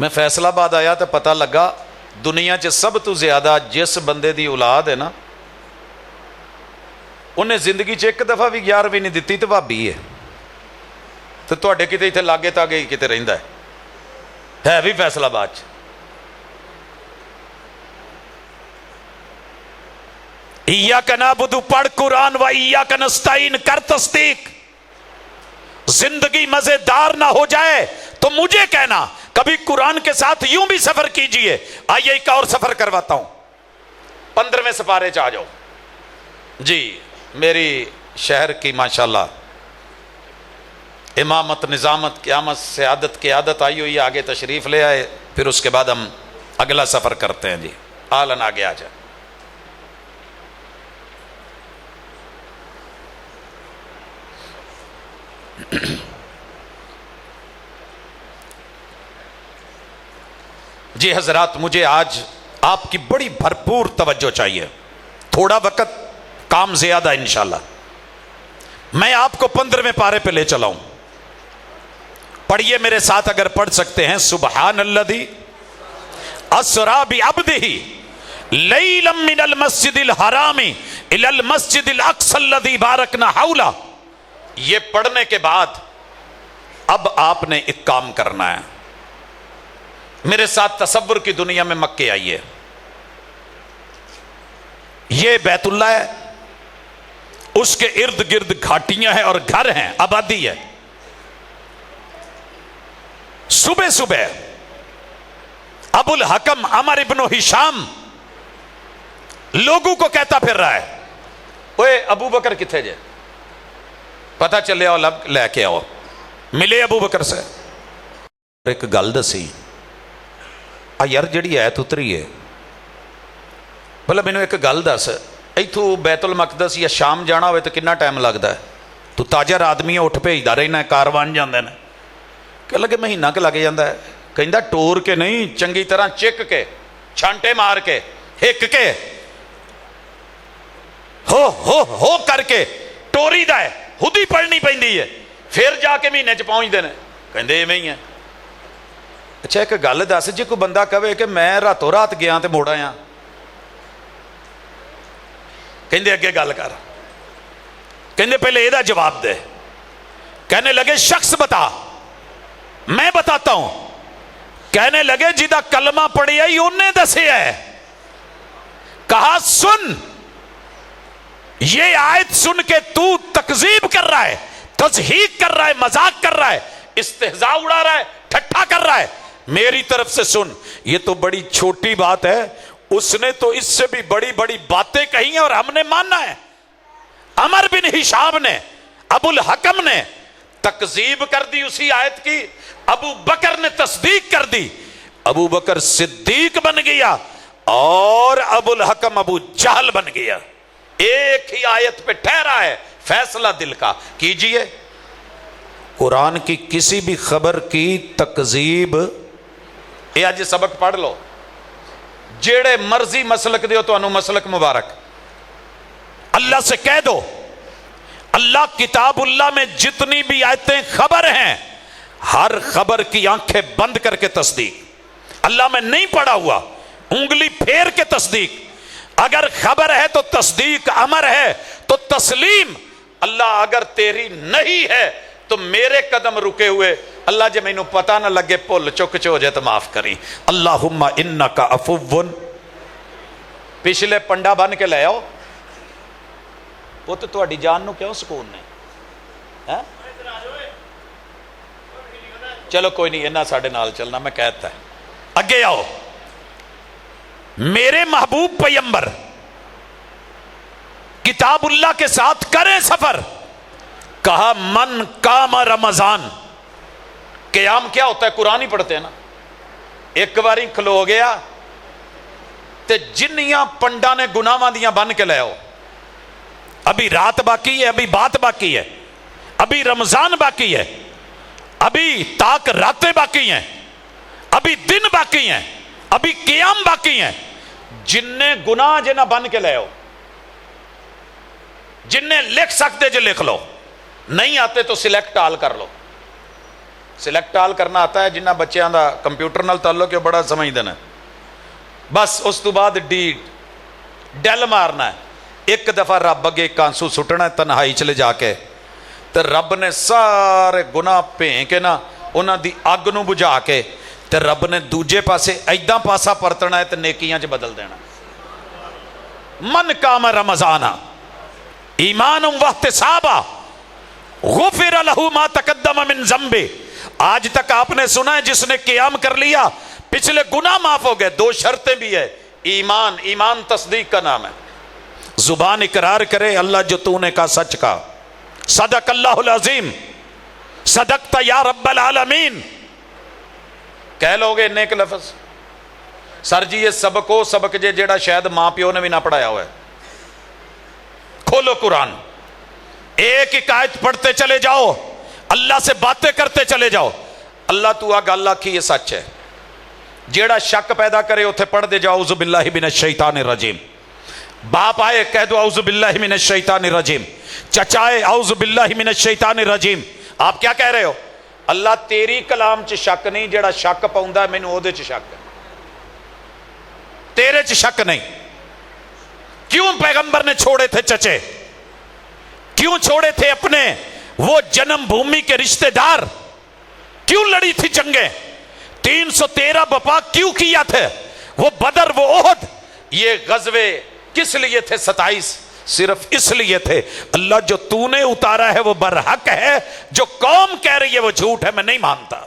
میں فیصلہ آباد آیا تو پتہ لگا دنیا 'ਚ سب تو زیادہ جس بندے دی اولاد ہے نا انہیں زندگی 'ਚ ایک دفعہ بھی 11ویں نہیں دیتی تو بھابی ہے. تو تواڈے کتے اتنے لاگے تاگے کتے رہندا ہے بھی فیصل آباد 'ਚ. ایاک نعبد پڑھ قرآن و ایاک نستعین کر تصدیق. زندگی مزیدار نہ ہو جائے تو مجھے کہنا, کبھی قرآن کے ساتھ یوں بھی سفر کیجئے. آئیے ایک اور سفر کرواتا ہوں, 15ویں سپارے 'ਚ آ جاؤ. جی میری شہر کی ماشاءاللہ امامت نظامت قیامت سیادت قیادت آئی ہوئی, آگے تشریف لے آئے, پھر اس کے بعد ہم اگلا سفر کرتے ہیں. جی آلن آگے آ جائے. جی حضرات, مجھے آج آپ کی بڑی بھرپور توجہ چاہیے. تھوڑا وقت, کام زیادہ انشاءاللہ. میں آپ کو 15ویں پارے پہ لے چلا ہوں. پڑھیے میرے ساتھ اگر پڑھ سکتے ہیں. سبحان الذی اسری بعبدہ لیلا من المسجد الحرام الی المسجد الاقصی الذی بارکنا حولہ. یہ پڑھنے کے بعد اب آپ نے ایک کام کرنا ہے. میرے ساتھ تصور کی دنیا میں مکے آئیے. یہ بیت اللہ ہے, اس کے ارد گرد گھاٹیاں ہیں اور گھر ہیں, آبادی ہے. صبح صبح ابو الحکم عمر ابن ہشام لوگوں کو کہتا پھر رہا ہے, اوے ابو بکر کتھے جے, پتہ چلے آؤ لب لے کے آؤ. ملے ابو بکر سے. ایک گل دسی یار جڑی ایت اتری ہے, بھلا مینوں ایک گل دس, ایتھوں بیت المقدس یا شام جانا ہوئے تو کتنا ٹائم لگتا ہے؟ تو تاجر آدمی اٹھ بھیجدا رہنا ہے, کاروان جاندے نے. کہ لگے مہینہ کہ لگ جاندہ ہے. کہندا ٹور کے نہیں, چنگی طرح چک کے چھانٹے مار کے ہک کے ہو کر کے ٹوری دا ہے, خود ہی پڑھنی پیندی ہے, پھر جا کے مہینے 'ਚ پہنچتے ہیں. کہندے ایویں ہی ہے. اچھا ایک گل دس, جی کوئی بندہ کہے کہ میں راتوں رات گیا تے موڑ آیا, کہندے اگے گل کر. کہندے پہلے یہ جواب دے. کہنے لگے شخص بتا. میں بتاتا ہوں. کہنے لگے جدا کلمہ پڑھی آئی انہیں دسے ہے. کہا سن, یہ آیت سن کے تو تکذیب کر رہا ہے, تضحیق کر رہا ہے, مذاق کر رہا ہے, استہزاء اڑا رہا ہے, ٹھٹھا کر رہا ہے. میری طرف سے سن, یہ تو بڑی چھوٹی بات ہے, اس نے تو اس سے بھی بڑی بڑی باتیں کہی ہیں اور ہم نے ماننا ہے. عمر بن ہشام نے, ابو الحکم نے تکذیب کر دی اسی آیت کی, ابو بکر نے تصدیق کر دی. ابو بکر صدیق بن گیا اور ابو الحکم ابو جہل بن گیا. ایک ہی آیت پہ ٹھہرا ہے, فیصلہ دل کا کیجئے. قرآن کی کسی بھی خبر کی تکذیب, یہ آج سبق پڑھ لو, جیڑے مرضی مسلک دیو تو انو مسلک مبارک. اللہ سے کہہ دو, اللہ کتاب اللہ میں جتنی بھی آیتیں خبر ہیں, ہر خبر کی آنکھیں بند کر کے تصدیق. اللہ میں نہیں پڑھا ہوا, انگلی پھیر کے تصدیق. اگر خبر ہے تو تصدیق, امر ہے تو تسلیم. اللہ اگر تیری نہیں ہے تو میرے قدم رکے ہوئے, اللہ جب مینوں پتہ نہ لگے بھول چک چ ہو جائے تو معاف کری. اللہم انکا عفو. پچھلے پنڈا بن کے لے آؤ, وہ تو تہاڈی جان نو کیوں سکون نے. چلو کوئی نہیں, انہاں ساڈے نال چلنا, میں کہتا ہے. اگے آؤ. میرے محبوب پیغمبر کتاب اللہ کے ساتھ کریں سفر. کہا من کام رمضان. قیام کیا ہوتا ہے؟ قرآن ہی پڑھتے ہیں نا. ایک باری کھلو گیا تے جنیاں پنڈا نے گناہاں دیاں بن کے لے آؤ. ابھی رات باقی ہے, ابھی بات باقی ہے, ابھی رمضان باقی ہے, ابھی تاک راتیں باقی ہیں, ابھی دن باقی ہیں, ابھی قیام باقی ہیں. جننے گناہ جنہ بن کے لے آؤ. جننے لکھ سکتے جو لکھ لو, نہیں آتے تو سلیکٹ آل کر لو. ਸਿਲੈਕਟ ਆਲ ਕਰਨਾ ਆਤਾ ਹੈ, ਜਿਨ੍ਹਾਂ ਬੱਚਿਆਂ ਦਾ ਕੰਪਿਊਟਰ ਨਾਲ ਤਾਲੁਕ ਹੈ ਬੜਾ ਸਮਝਦੇ ਨੇ। ਬਸ ਉਸ ਤੋਂ ਬਾਅਦ ਡੈਲ ਮਾਰਨਾ ਹੈ। ਇੱਕ ਦਫਾ ਰੱਬ ਅੱਗੇ ਕਾਂਸੂ ਸੁੱਟਣਾ ਤਨਹਾਈ ਚ ਲਿਜਾ ਕੇ, ਤੇ ਰੱਬ ਨੇ ਸਾਰੇ ਗੁਨਾਹ ਭੇਂ ਕੇ ਨਾ ਉਹਨਾਂ ਦੀ ਅੱਗ ਨੂੰ ਬੁਝਾ ਕੇ, ਤੇ ਰੱਬ ਨੇ ਦੂਜੇ ਪਾਸੇ ਐਦਾਂ ਪਾਸਾ ਪਰਤਣਾ ਹੈ ਤੇ ਨੇਕੀਆਂ ਚ ਬਦਲ ਦੇਣਾ। من قام رمضان ایمانا واحتسابا غفر له ما تقدم من ذنبه۔ آج تک آپ نے سنا ہے جس نے قیام کر لیا پچھلے گناہ معاف ہو گئے۔ دو شرطیں بھی ہے، ایمان تصدیق کا نام ہے، زبان اقرار کرے اللہ جو تو نے کہا سچ کہا، صدق اللہ العظیم، صدقت یا رب العالمین، کہہ لو گے نیک لفظ۔ سر جی یہ سبق ہو سبق جیڑا شاید ماں پیو نے بھی نہ پڑھایا ہوا ہے۔ کھولو قرآن، ایک ایک آیت پڑھتے چلے جاؤ، اللہ سے باتیں کرتے چلے جاؤ۔ اللہ تو آ گل آکھی یہ سچ ہے، جیڑا شک پیدا کرے اتھے پڑھ دے جاؤ اعوذ باللہ من الشیطان الرجیم۔ باپ آئے کہہ دو اعوذ باللہ من الشیطان الرجیم، چچا آئے اعوذ باللہ من الشیطان الرجیم۔ آپ کیا کہہ رہے ہو؟ اللہ تیری کلام چ شک نہیں، جیڑا شک پاؤندا ہے مینوں اودے چ شک ہے، تیرے چ شک نہیں۔ کیوں پیغمبر نے چھوڑے تھے چچے؟ کیوں چھوڑے تھے اپنے وہ جنم بھومی کے رشتہ دار؟ کیوں لڑی تھی جنگیں؟ 313 بپا کیوں کیا تھے؟ وہ بدر، وہ احد، یہ غزوے کس لیے تھے 27؟ صرف اس لیے تھے اللہ جو تو نے اتارا ہے وہ برحق ہے، جو قوم کہہ رہی ہے وہ جھوٹ ہے، میں نہیں مانتا۔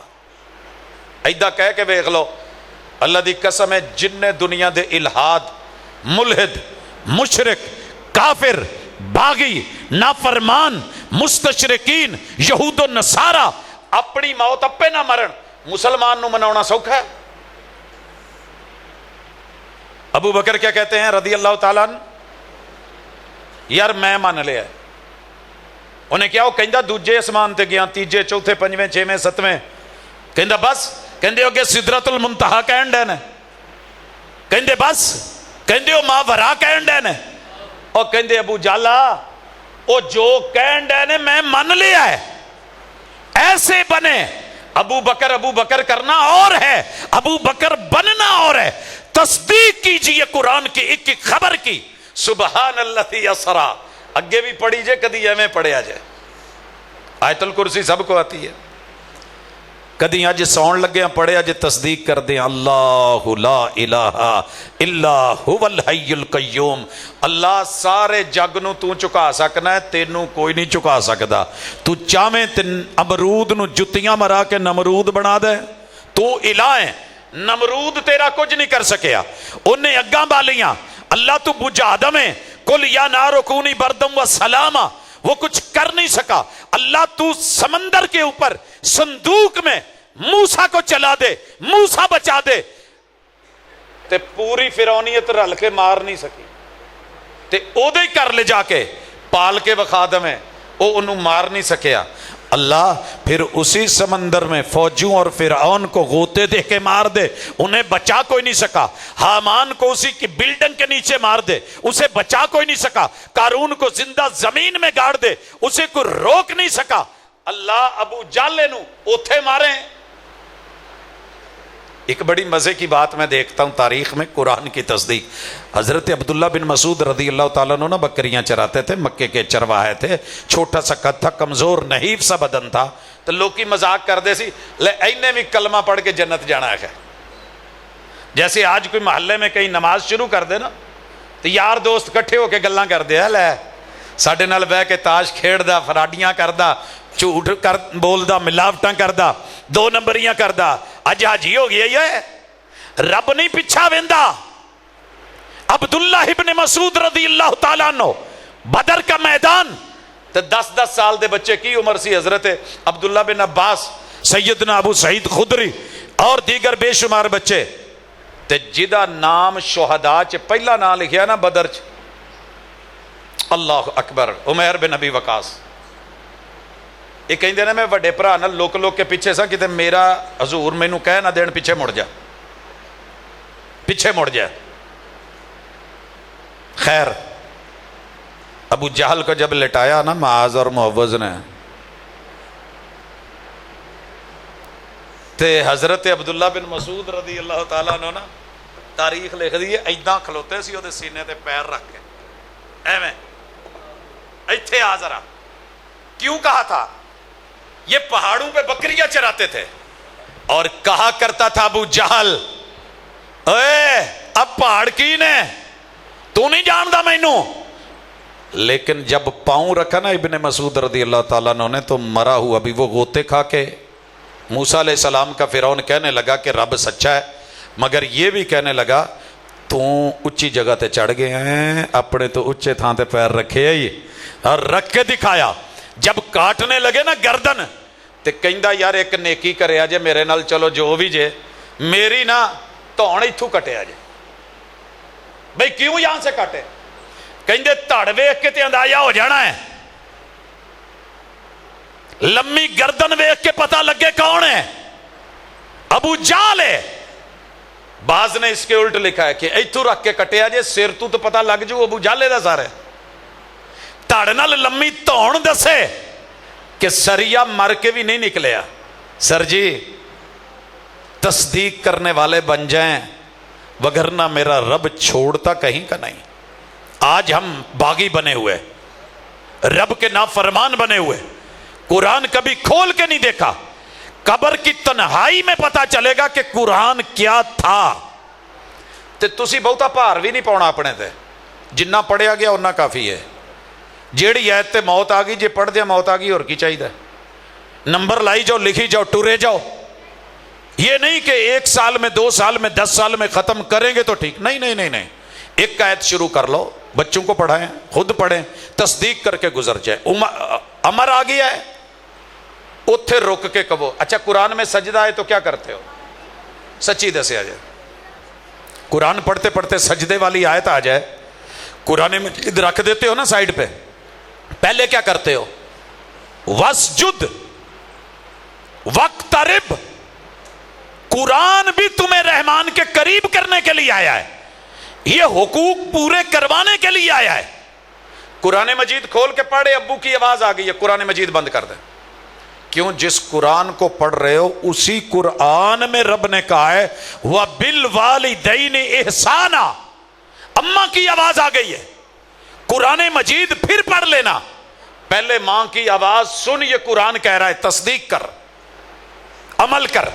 ایدہ کہہ کے دیکھ لو، اللہ دی قسم ہے جن دنیا دے الہاد، ملحد، مشرک، کافر، باغی، نافرمان، مستشرقین، یہود و نصارہ اپنی موت اپے نہ مرن، مسلمان نو مناونا سوکھا ہے۔ ابو بکر کیا کہتے ہیں رضی اللہ تعالیٰ عنہ؟ یار میں مان لیا ہے۔ انہیں کیا وہ کہندہ دوجے اسمان تے گیا، تیجے چوتھے پنجویں چھویں ستویں، کہندہ بس، کہندے ہو کہ سدرت المنتہا کہن ڈے نے، کہندے بس، کہندے ہو ماں ورا کہن ڈے نے، اور کہندے ابو جالا او جو کہن ڈے نے میں من لیا ہے۔ ایسے بنے ابو بکر کرنا اور ہے، ابو بکر بننا اور ہے۔ تصدیق کیجئے قرآن کی ایک ایک خبر کی۔ سبحان اللہ اسرا اگے بھی پڑھی جائے، کدی ایویں پڑھیا جائے۔ آیت الکرسی سب کو آتی ہے، کدی اج سون لگے پڑھے اج تصدیق کر دیں اللہ لا الہ الا هو الحی القیوم۔ اللہ سارے جگ نو تو چکا سکنا ہے، تینوں کوئی نہیں چکا سکدا۔ تو چاہویں تے امرود نو جتیاں مرا کے نمرود بنا دے، تو الہ ہے، نمرود تیرا کچھ نہیں کر سکیا۔ انہیں اگاں بالیاں، اللہ تو بجھا دمیں، قل یا نار کونی بردم و سلاما، وہ کچھ کر نہیں سکا۔ اللہ تو سمندر کے اوپر صندوق میں موسیٰ کو چلا دے، موسیٰ بچا دے، تے پوری فرعونیت رل کے مار نہیں سکی، تے او دے کر لے جا کے پال کے وکھا دمیں، او انہوں مار نہیں سکیا۔ اللہ پھر اسی سمندر میں فوجوں اور فرعون کو غوطے دے کے مار دے، انہیں بچا کوئی نہیں سکا۔ حامان کو اسی کی بلڈنگ کے نیچے مار دے، اسے بچا کوئی نہیں سکا۔ قارون کو زندہ زمین میں گاڑ دے، اسے کوئی روک نہیں سکا۔ اللہ ابو جالے نو اوتھے مارے۔ ایک بڑی مزے کی بات میں دیکھتا ہوں تاریخ میں، قرآن کی تصدیق۔ حضرت عبداللہ بن مسعود رضی اللہ تعالیٰ عنہ بکریاں چراتے تھے، مکے کے چرواہے تھے، چھوٹا سا قد تھا، کمزور نحیف سا بدن تھا، تو لوگ کی مذاق کر دے سی لے اینے بھی کلمہ پڑھ کے جنت جانا ہے۔ جیسے آج کوئی محلے میں کہیں نماز شروع کر دے نا تو یار دوست کٹھے ہو کے گلاں کر دے، لے ساڈے نال بہ کے تاش کھیڑدا، فراڈیاں کردا، جھوٹ کر بولدا، ملاوٹاں کردا، 2 نمبریاں کردا، اج حاجی ہو گیا یہ رب نہیں پچھا ویندا۔ عبداللہ ابن مسعود رضی اللہ تعالیٰ عنہ بدر کا میدان، تو 10 سال دے بچے کی عمر سی حضرت عبداللہ بن عباس، سیدنا ابو سعید خدری اور دیگر بے شمار بچے، تے جدا نام شہداء چ پہلا نام لکھیا نا بدر چ، اللہ اکبر، عمیر بن ابی وقاص۔ یہ کہیں دینا میں وڈے پرا نال لوک کے پیچھے سا کہ میرا حضور میں نو کہہ نہ دین پیچھے مڑ جا، پیچھے مڑ جا۔ خیر ابو جہل کو جب لٹایا نا معاذ اور معوذ نے، تے حضرت عبداللہ بن مسعود رضی اللہ تعالیٰ عنہ نا تاریخ لکھ دی ہے، ایداں کھلوتے سی وہ سینے تے پیر رکھ کے ایویں ایتھے آ ذرا. کیوں کہا تھا؟ یہ پہاڑوں پہ بکریاں چراتے تھے اور کہا کرتا تھا ابو جہل اے اب پہاڑ کی نے تو نہیں جاندا مینوں. لیکن جب پاؤں رکھا نا ابن مسعود رضی اللہ تعالیٰ عنہ نے تو مرا ہوا بھی وہ غوطے کھا کے موسیٰ علیہ السلام کا فرعون کہنے لگا کہ رب سچا ہے، مگر یہ بھی کہنے لگا تو اچھی جگہ تے چڑھ گئے ہیں، اپنے تو اچھے تھان تے پیر رکھے ہی اور رکھ کے دکھایا. جب کاٹنے لگے نا گردن تے کہندا یار ایک نیکی کرے جے میرے نال، چلو جو بھی جے میری نا تون ایتھوں کٹیا جے. بھئی کیوں یہاں سے کاٹے؟ کہندے تڑ ویکھ کے تے اندازہ ہو جانا ہے، لمبی گردن ویکھ کے پتہ لگے کون ہے، ابو جہل ہے. بعض نے اس کے الٹ لکھا ہے کہ ایتھوں رکھ کے کٹیا جے سر تو پتہ لگ جو ابو جہل دا سارے. تڑ نال لمبی تون دسے کہ سریا مر کے بھی نہیں نکلیا. سر جی تصدیق کرنے والے بن جائیں وگرنہ میرا رب چھوڑتا کہیں کا نہیں. آج ہم باغی بنے ہوئے، رب کے نافرمان بنے ہوئے، قرآن کبھی کھول کے نہیں دیکھا. قبر کی تنہائی میں پتا چلے گا کہ قرآن کیا تھا. تے تسی بہتا پار بھی نہیں پاؤنا اپنے تے، جنہ پڑھیا گیا اتنا کافی ہے. جیڑی آیت تے موت آ گئی جے پڑھ دیا موت آ گئی اور کی چاہیے. نمبر لائی جاؤ، لکھی جاؤ، ٹورے جاؤ. یہ نہیں کہ 1 سال میں 2 سال میں 10 سال میں ختم کریں گے تو ٹھیک. نہیں نہیں نہیں نہیں، ایک آیت شروع کر لو، بچوں کو پڑھائیں، خود پڑھیں، تصدیق کر کے گزر جائے. امر آ گیا ہے اتھے رک کے کہو اچھا قرآن میں سجدہ ہے تو کیا کرتے ہو؟ سچی دسے آ جائے. قرآن پڑھتے پڑھتے سجدے والی آیت آ جائے، قرآن مجید رکھ دیتے ہو نا سائیڈ پہ، پہلے کیا کرتے ہو؟ وسجد وقترب. قرآن بھی تمہیں رحمان کے قریب کرنے کے لیے آیا ہے، یہ حقوق پورے کروانے کے لیے آیا ہے. قرآن مجید کھول کے پڑھے، ابو کی آواز آ گئی ہے قرآن مجید بند کر دیں. کیوں؟ جس قرآن کو پڑھ رہے ہو اسی قرآن میں رب نے کہا ہے وَبِالْوَالِدَيْنِ إِحْسَانًا. اماں کی آواز آ گئی ہے، قرآن مجید پھر پڑھ لینا. پہلے ماں کی آواز سن، یہ قرآن کہہ رہا ہے، تصدیق کر، عمل کر،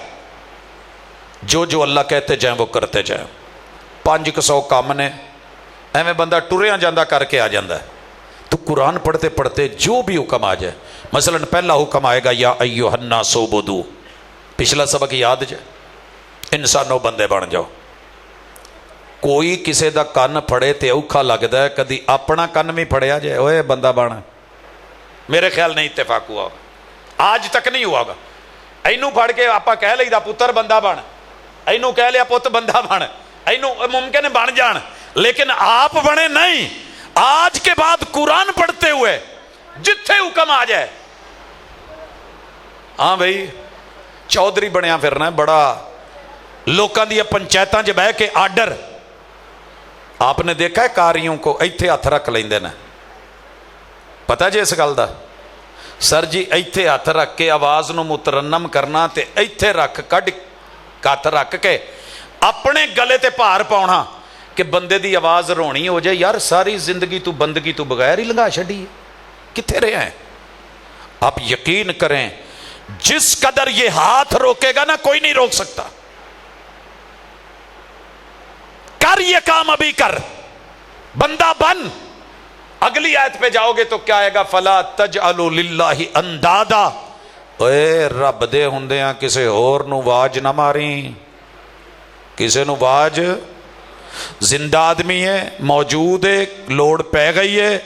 جو جو اللہ کہتے جائیں وہ کرتے جائیں. 500 کام نے ایویں بندہ ٹریاں جاندہ کر کے آ جاندہ ہے. تو قرآن پڑھتے پڑھتے جو بھی حکم آ جائے، مثلا پہلا حکم آئے گا یا ایھا الناس اعبدوا، پچھلا سبق یاد جائے، انسانوں بندے بن جاؤ. کوئی کسے دا کن پھڑے تے اوکھا لگدا ہے، کدی اپنا کن بھی پھڑیا جائے اوے بندہ بن، میرے خیال نہیں اتفاق ہوا ہوگا، آج تک نہیں ہوا ہوگا. اینو پھڑ کے آپا کہہ لئی دا پتر بندہ بن، اینو کہہ لیا پت بندہ بن، اینو ممکن ہے بن جان، لیکن آپ بنے نہیں. آج کے بعد قرآن پڑھتے ہوئے جتھے حکم آ جائے، ہاں بھائی چودھری بنیا پھرنا ہے، بڑا لوکاں دی پنچایتاں چ بہ کے آرڈر. آپ نے دیکھا ہے کاریوں کو ایتھے ہاتھ رکھ لیندے نا، پتہ جی اس گل دا؟ سر جی ایتھے ہاتھ رکھ کے آواز نو مترنم کرنا تے ایتھے رکھ کڈ ہاتھ رکھ کے اپنے گلے تے پار پاؤنا کہ بندے دی آواز رونی ہو جائے. یار ساری زندگی تو بندگی تو بغیر ہی لنگا چھڑی، کتھے رہے ہیں؟ آپ یقین کریں جس قدر یہ ہاتھ روکے گا نا کوئی نہیں روک سکتا. کر یہ کام ابھی کر، بندہ بن. اگلی آیت پہ جاؤ گے تو کیا آئے گا؟ فلا تجعلوا للہ اندادا. اے رب دے ہوندیاں کسے اور نو واج نہ ماری، کسے نو واج. زندہ آدمی ہے، موجود ہے، لوڑ پہ گئی ہے،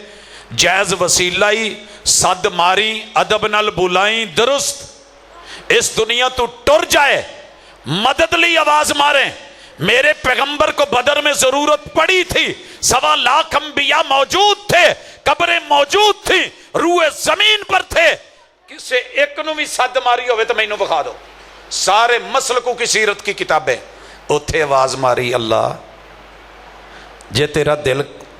جائز وسیلہ ہی صد ماری ادب نال بلائیں درست. اس دنیا تو ٹر جائے، مدد لی آواز ماریں. میرے پیغمبر کو بدر میں ضرورت پڑی تھی، 1.25 لاکھ انبیاء موجود تھے، قبریں موجود تھی، روئے زمین پر تھے. کسے ایک نو بھی صد ماری ہوئے تو میں انہوں بخا دو. سارے مسلکوں کی سیرت کی کتابیں اتھے آواز ماری. اللہ جے تیرا دل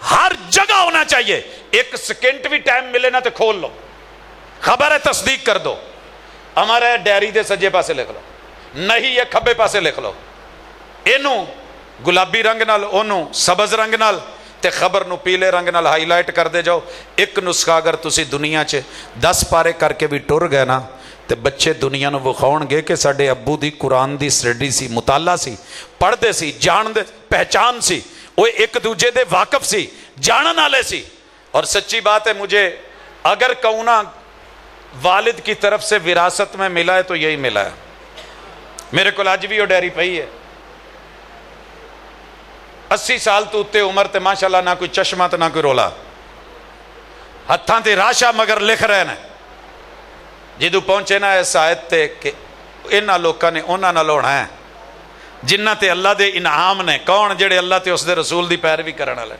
ہر جگہ ہونا چاہیے. ایک سیکنڈ بھی ٹائم ملے نا تو کھول لو, خبر ہے تصدیق کر دو. ہمارے ڈائری دے سجے پاسے لکھ لو, نہیں یہ کھبے پاسے لکھ لو, اینو گلابی رنگ نال, اونوں سبز رنگ نال, تے خبر نو پیلے رنگ نال ہائی لائٹ کر دے جاؤ. ایک نسخہ اگر تسی دنیا 'چ 10 پارے کر کے بھی ٹر گئے نا تے بچے دنیا نو وکھاؤن گے کہ ساڈے ابو دی قرآن دی سٹڈی سی, مطالعہ سی, پڑھدے سی, جان دے, پہچان سی, وہ ایک دوجے دے واقف سی, جانن والے سی. اور سچی بات ہے, مجھے اگر کہوں نا والد کی طرف سے وراثت میں ملا ہے تو یہی ملا ہے. میرے کو اج بھی وہ ڈائری پئی ہے, 80 سال تو اتے عمر تے ماشاءاللہ نہ کوئی چشمہ تے نہ کوئی رولا, ہتھاں تے راشا مگر لکھ رہے ہیں. جدو پہنچے نا اس آیت تے کہ انہاں لوکاں نے انہاں نال ہونا ہے جنہاں تے اللہ دے انعام نے. کون؟ جڑے اللہ تے اس دے رسول دی پیروی کرن والے,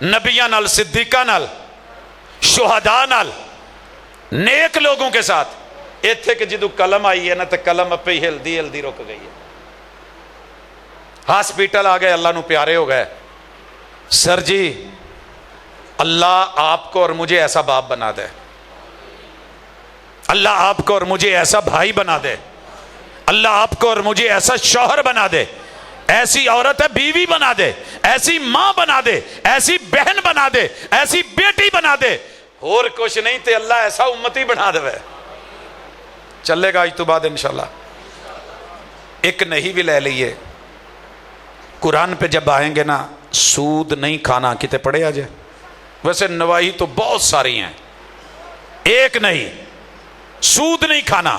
نبیاں نال, صدیقاں نال, شہداء نال, نیک لوگوں کے ساتھ. ایتھے کہ جدو قلم آئی ہے نا تے قلم اپے ہی ہلدی ہلدی رک گئی ہے. ہاسپیٹل آ گئے, اللہ نو پیارے ہو گئے. سر جی اللہ آپ کو اور مجھے ایسا باپ بنا دے, اللہ آپ کو اور مجھے ایسا بھائی بنا دے, اللہ آپ کو اور مجھے ایسا شوہر بنا دے, ایسی عورت ہے بیوی بنا دے, ایسی ماں بنا دے, ایسی بہن بنا دے, ایسی بیٹی بنا دے. اور کچھ نہیں تے اللہ ایسا امتی بنا دے. چلے گا آج تو بعد انشاءاللہ. ایک نہیں بھی لے لئیے, قرآن پہ جب آئیں گے نا, سود نہیں کھانا. کتے پڑھے آج؟ ویسے نواحی تو بہت ساری ہیں, ایک نہیں, سود نہیں کھانا.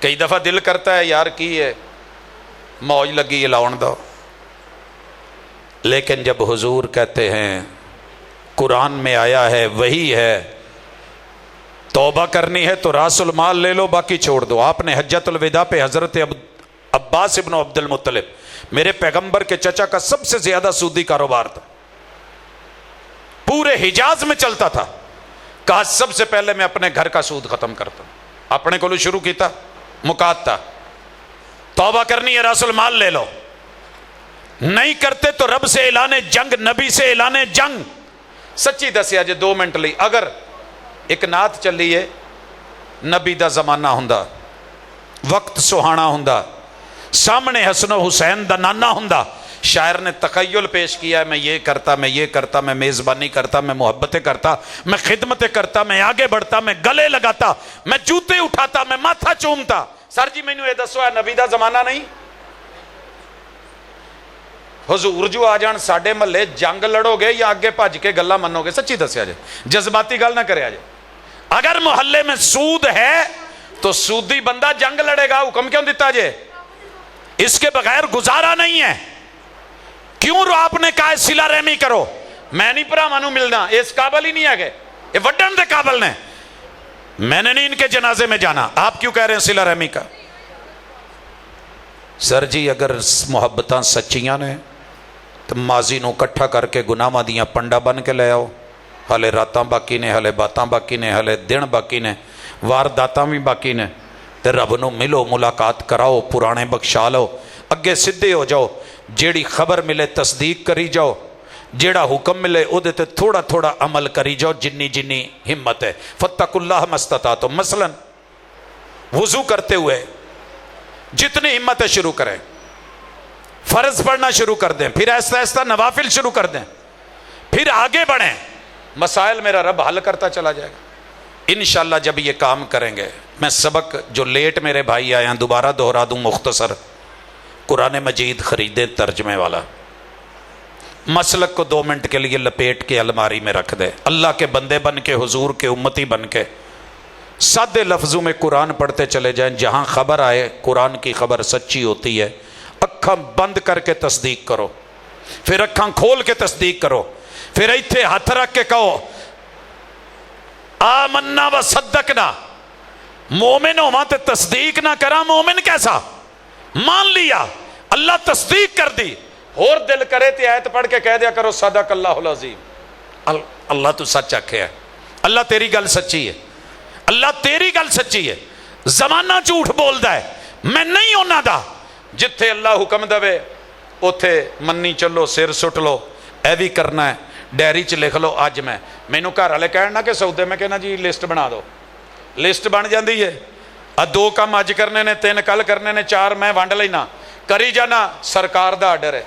کئی دفعہ دل کرتا ہے یار کی ہے موج لگی ہے لاؤن دو, لیکن جب حضور کہتے ہیں قرآن میں آیا ہے وہی ہے, توبہ کرنی ہے تو راس المال لے لو, باقی چھوڑ دو. آپ نے حجۃ الوداع پہ حضرت عباس ابن عبد المطلب, میرے پیغمبر کے چچا کا سب سے زیادہ سودی کاروبار تھا, پورے حجاز میں چلتا تھا, کہا سب سے پہلے میں اپنے گھر کا سود ختم کرتا ہوں. اپنے کو شروع کیتا, مکاتا, توبہ کرنی ہے راس المال لے لو. نہیں کرتے تو رب سے اعلان جنگ, نبی سے اعلان جنگ. سچی دسیا جے 2 منٹ لی, اگر ایک نعت چلیے, نبی دا زمانہ ہوندا, وقت سہانا ہوندا, سامنے حسن و حسین دا نانا ہوندا, شاعر نے تخیل پیش کیا ہے میں یہ کرتا, میں یہ کرتا, میں میزبانی کرتا, میں محبتیں کرتا, میں خدمتیں کرتا, میں آگے بڑھتا, میں گلے لگاتا, میں جوتے اٹھاتا, میں ماتھا چومتا. سر جی مینوں یہ دسو ہے نبی دا زمانہ نہیں؟ حضور جو آ جان ساڈے محلے, جنگ لڑو گے یا اگے بھج کے گلا منو گے؟ سچی دسیا جے, جذباتی گل نہ کرے جے. اگر محلے میں سود ہے تو سودی بندہ جنگ لڑے گا, حکم کیوں دیتا جے؟ اس کے بغیر گزارا نہیں ہے. کیوں آپ نے کہا صلہ رحمی کرو؟ میں نہیں بھراواں ملنا, اس قابل ہی نہیں ہے کہ یہ وڈن دے قابل نے, میں نے نہیں ان کے جنازے میں جانا. آپ کیوں کہہ رہے ہیں صلہ رحمی کا؟ سر جی اگر محبتاں سچیاں نے تو ماضی نو کٹھا کر کے گناہاں دیاں پنڈا بن کے لے آؤ. ہلے راتاں باقی نے, ہلے باتاں باقی نے, ہلے دن باقی نے, وارداتاں بھی باقی نے. تے رب نو ملو, ملاقات کراؤ, پرانے بخشا لو, اگے سدھے ہو جاؤ. جیڑی خبر ملے تصدیق کری جاؤ, جیڑا حکم ملے او دے تے تھوڑا تھوڑا عمل کری جاؤ جنی جنی ہمت ہے. فاتقوا اللہ ما استطعتم. مثلا وضو کرتے ہوئے جتنی ہمت ہے شروع کریں, فرض پڑھنا شروع کر دیں, پھر آہستہ آہستہ نوافل شروع کر دیں, پھر آگے بڑھیں. مسائل میرا رب حل کرتا چلا جائے گا انشاءاللہ. جب یہ کام کریں گے, میں سبق جو لیٹ میرے بھائی آئے ہیں دوبارہ دہرا دوں مختصر. قرآن مجید خریدے ترجمے والا, مسلک کو 2 منٹ کے لیے لپیٹ کے الماری میں رکھ دے. اللہ کے بندے بن کے, حضور کے امتی بن کے سادے لفظوں میں قرآن پڑھتے چلے جائیں. جہاں خبر آئے قرآن کی خبر سچی ہوتی ہے, اکھاں بند کر کے تصدیق کرو, پھر اکھاں کھول کے تصدیق کرو, پھر ایتھے ہاتھ رکھ کے کہو آمنا و صدقنا. مومن ہوواں تے تصدیق نہ کرا, مومن کیسا؟ مان لیا, اللہ تصدیق کر دی, اور دل کرے تے آیت پڑھ کے کہہ دیا کرو صدق اللہ العظیم. اللہ تو سچ آکھے ہے, اللہ تیری گل سچی ہے, اللہ تیری گل سچی ہے. زمانہ جھوٹ بولدا ہے, میں نہیں ہونا دا. جتھے اللہ حکم دے اوتھے منی چلو, سر سٹ لو, اے بھی کرنا ہے, ਡਾਇਰੀ 'ਚ ਲਿਖ ਲਓ ਅੱਜ ਮੈਨੂੰ ਘਰ ਵਾਲੇ ਕਹਿਣ ਨਾ ਕਿ ਸੌਦੇ, ਮੈਂ ਕਹਿੰਦਾ ਜੀ ਲਿਸਟ ਬਣਾ ਦਿਓ, ਲਿਸਟ ਬਣ ਜਾਂਦੀ ਹੈ। ਆ 2 ਕੰਮ ਅੱਜ ਕਰਨੇ ਨੇ, 3 ਕੱਲ ਕਰਨੇ ਨੇ, 4 ਮੈਂ ਵੰਡ ਲੈਣਾ, ਕਰੀ ਜਾਣਾ। ਸਰਕਾਰ ਦਾ ਆਰਡਰ ਹੈ।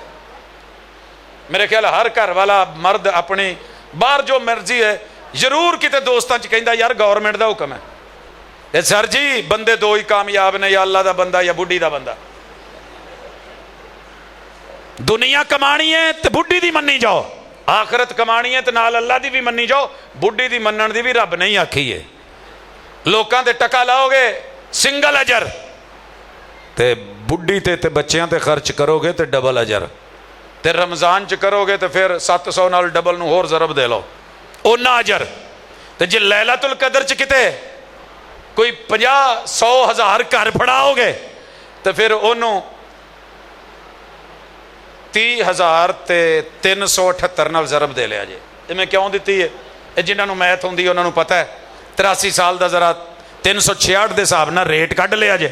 ਮੇਰੇ ਖਿਆਲ ਹਰ ਘਰ ਵਾਲਾ ਮਰਦ ਆਪਣੀ ਬਾਹਰ ਜੋ ਮਰਜ਼ੀ ਹੈ ਜ਼ਰੂਰ ਕਿਤੇ ਦੋਸਤਾਂ 'ਚ ਕਹਿੰਦਾ ਯਾਰ ਗੌਰਮੈਂਟ ਦਾ ਹੁਕਮ ਹੈ ਤੇ ਸਰ ਜੀ ਬੰਦੇ 2 ਹੀ ਕਾਮਯਾਬ ਨੇ, ਜਾਂ ਅੱਲਾ ਦਾ ਬੰਦਾ ਜਾਂ ਬੁੱਢੀ ਦਾ ਬੰਦਾ। ਦੁਨੀਆ ਕਮਾਣੀ ਹੈ ਤੇ ਬੁੱਢੀ ਦੀ ਮੰਨੀ ਜਾਓ, ਆਖਰਤ ਕਮਾਣੀ ਹੈ ਤੇ ਨਾਲ ਅੱਲਾ ਦੀ ਵੀ ਮੰਨੀ ਜਾਓ, ਬੁੱਢੀ ਦੀ ਮੰਨਣ ਦੀ ਵੀ ਰੱਬ ਨਹੀਂ ਆਖੀ ਹੈ। ਲੋਕਾਂ ਦੇ ਟਕਾ ਲਾਓਗੇ ਸਿੰਗਲ ਅਜਰ, ਤੇ ਬੁੱਢੀ ਤੇ ਬੱਚਿਆਂ ਤੇ ਖਰਚ ਕਰੋਗੇ ਤੇ ਡਬਲ ਅਜਰ, ਤੇ ਰਮਜ਼ਾਨ 'ਚ ਕਰੋਗੇ ਤੇ ਫਿਰ 700 ਨਾਲ ਡਬਲ ਨੂੰ ਹੋਰ ਜ਼ਰਬ ਦੇ ਲਓ, ਓਨਾ ਅਜਰ। ਤੇ ਜੇ ਲੈਲਾਤੁਲ ਕਦਰ 'ਚ ਕਿਤੇ ਕੋਈ 50, 100, 1000 ਘਰ ਫੜਾਓਗੇ ਤੇ ਫਿਰ ਉਹਨੂੰ 30,000 ਤੇ 378 ਨਾਲ ਜ਼ਰਬ ਦੇ ਲਿਆ ਜੇ। ਇਹ ਮੈਂ ਕਿਉਂ ਦਿੱਤੀ ਹੈ? ਇਹ ਜਿਨ੍ਹਾਂ ਨੂੰ ਮੈਥ ਹੁੰਦੀ ਉਹਨਾਂ ਨੂੰ ਪਤਾ ਹੈ। 83 ਸਾਲ ਦਾ ਜ਼ਰਾ 366 ਦੇ ਹਿਸਾਬ ਨਾਲ ਰੇਟ ਕੱਢ ਲਿਆ ਜੇ।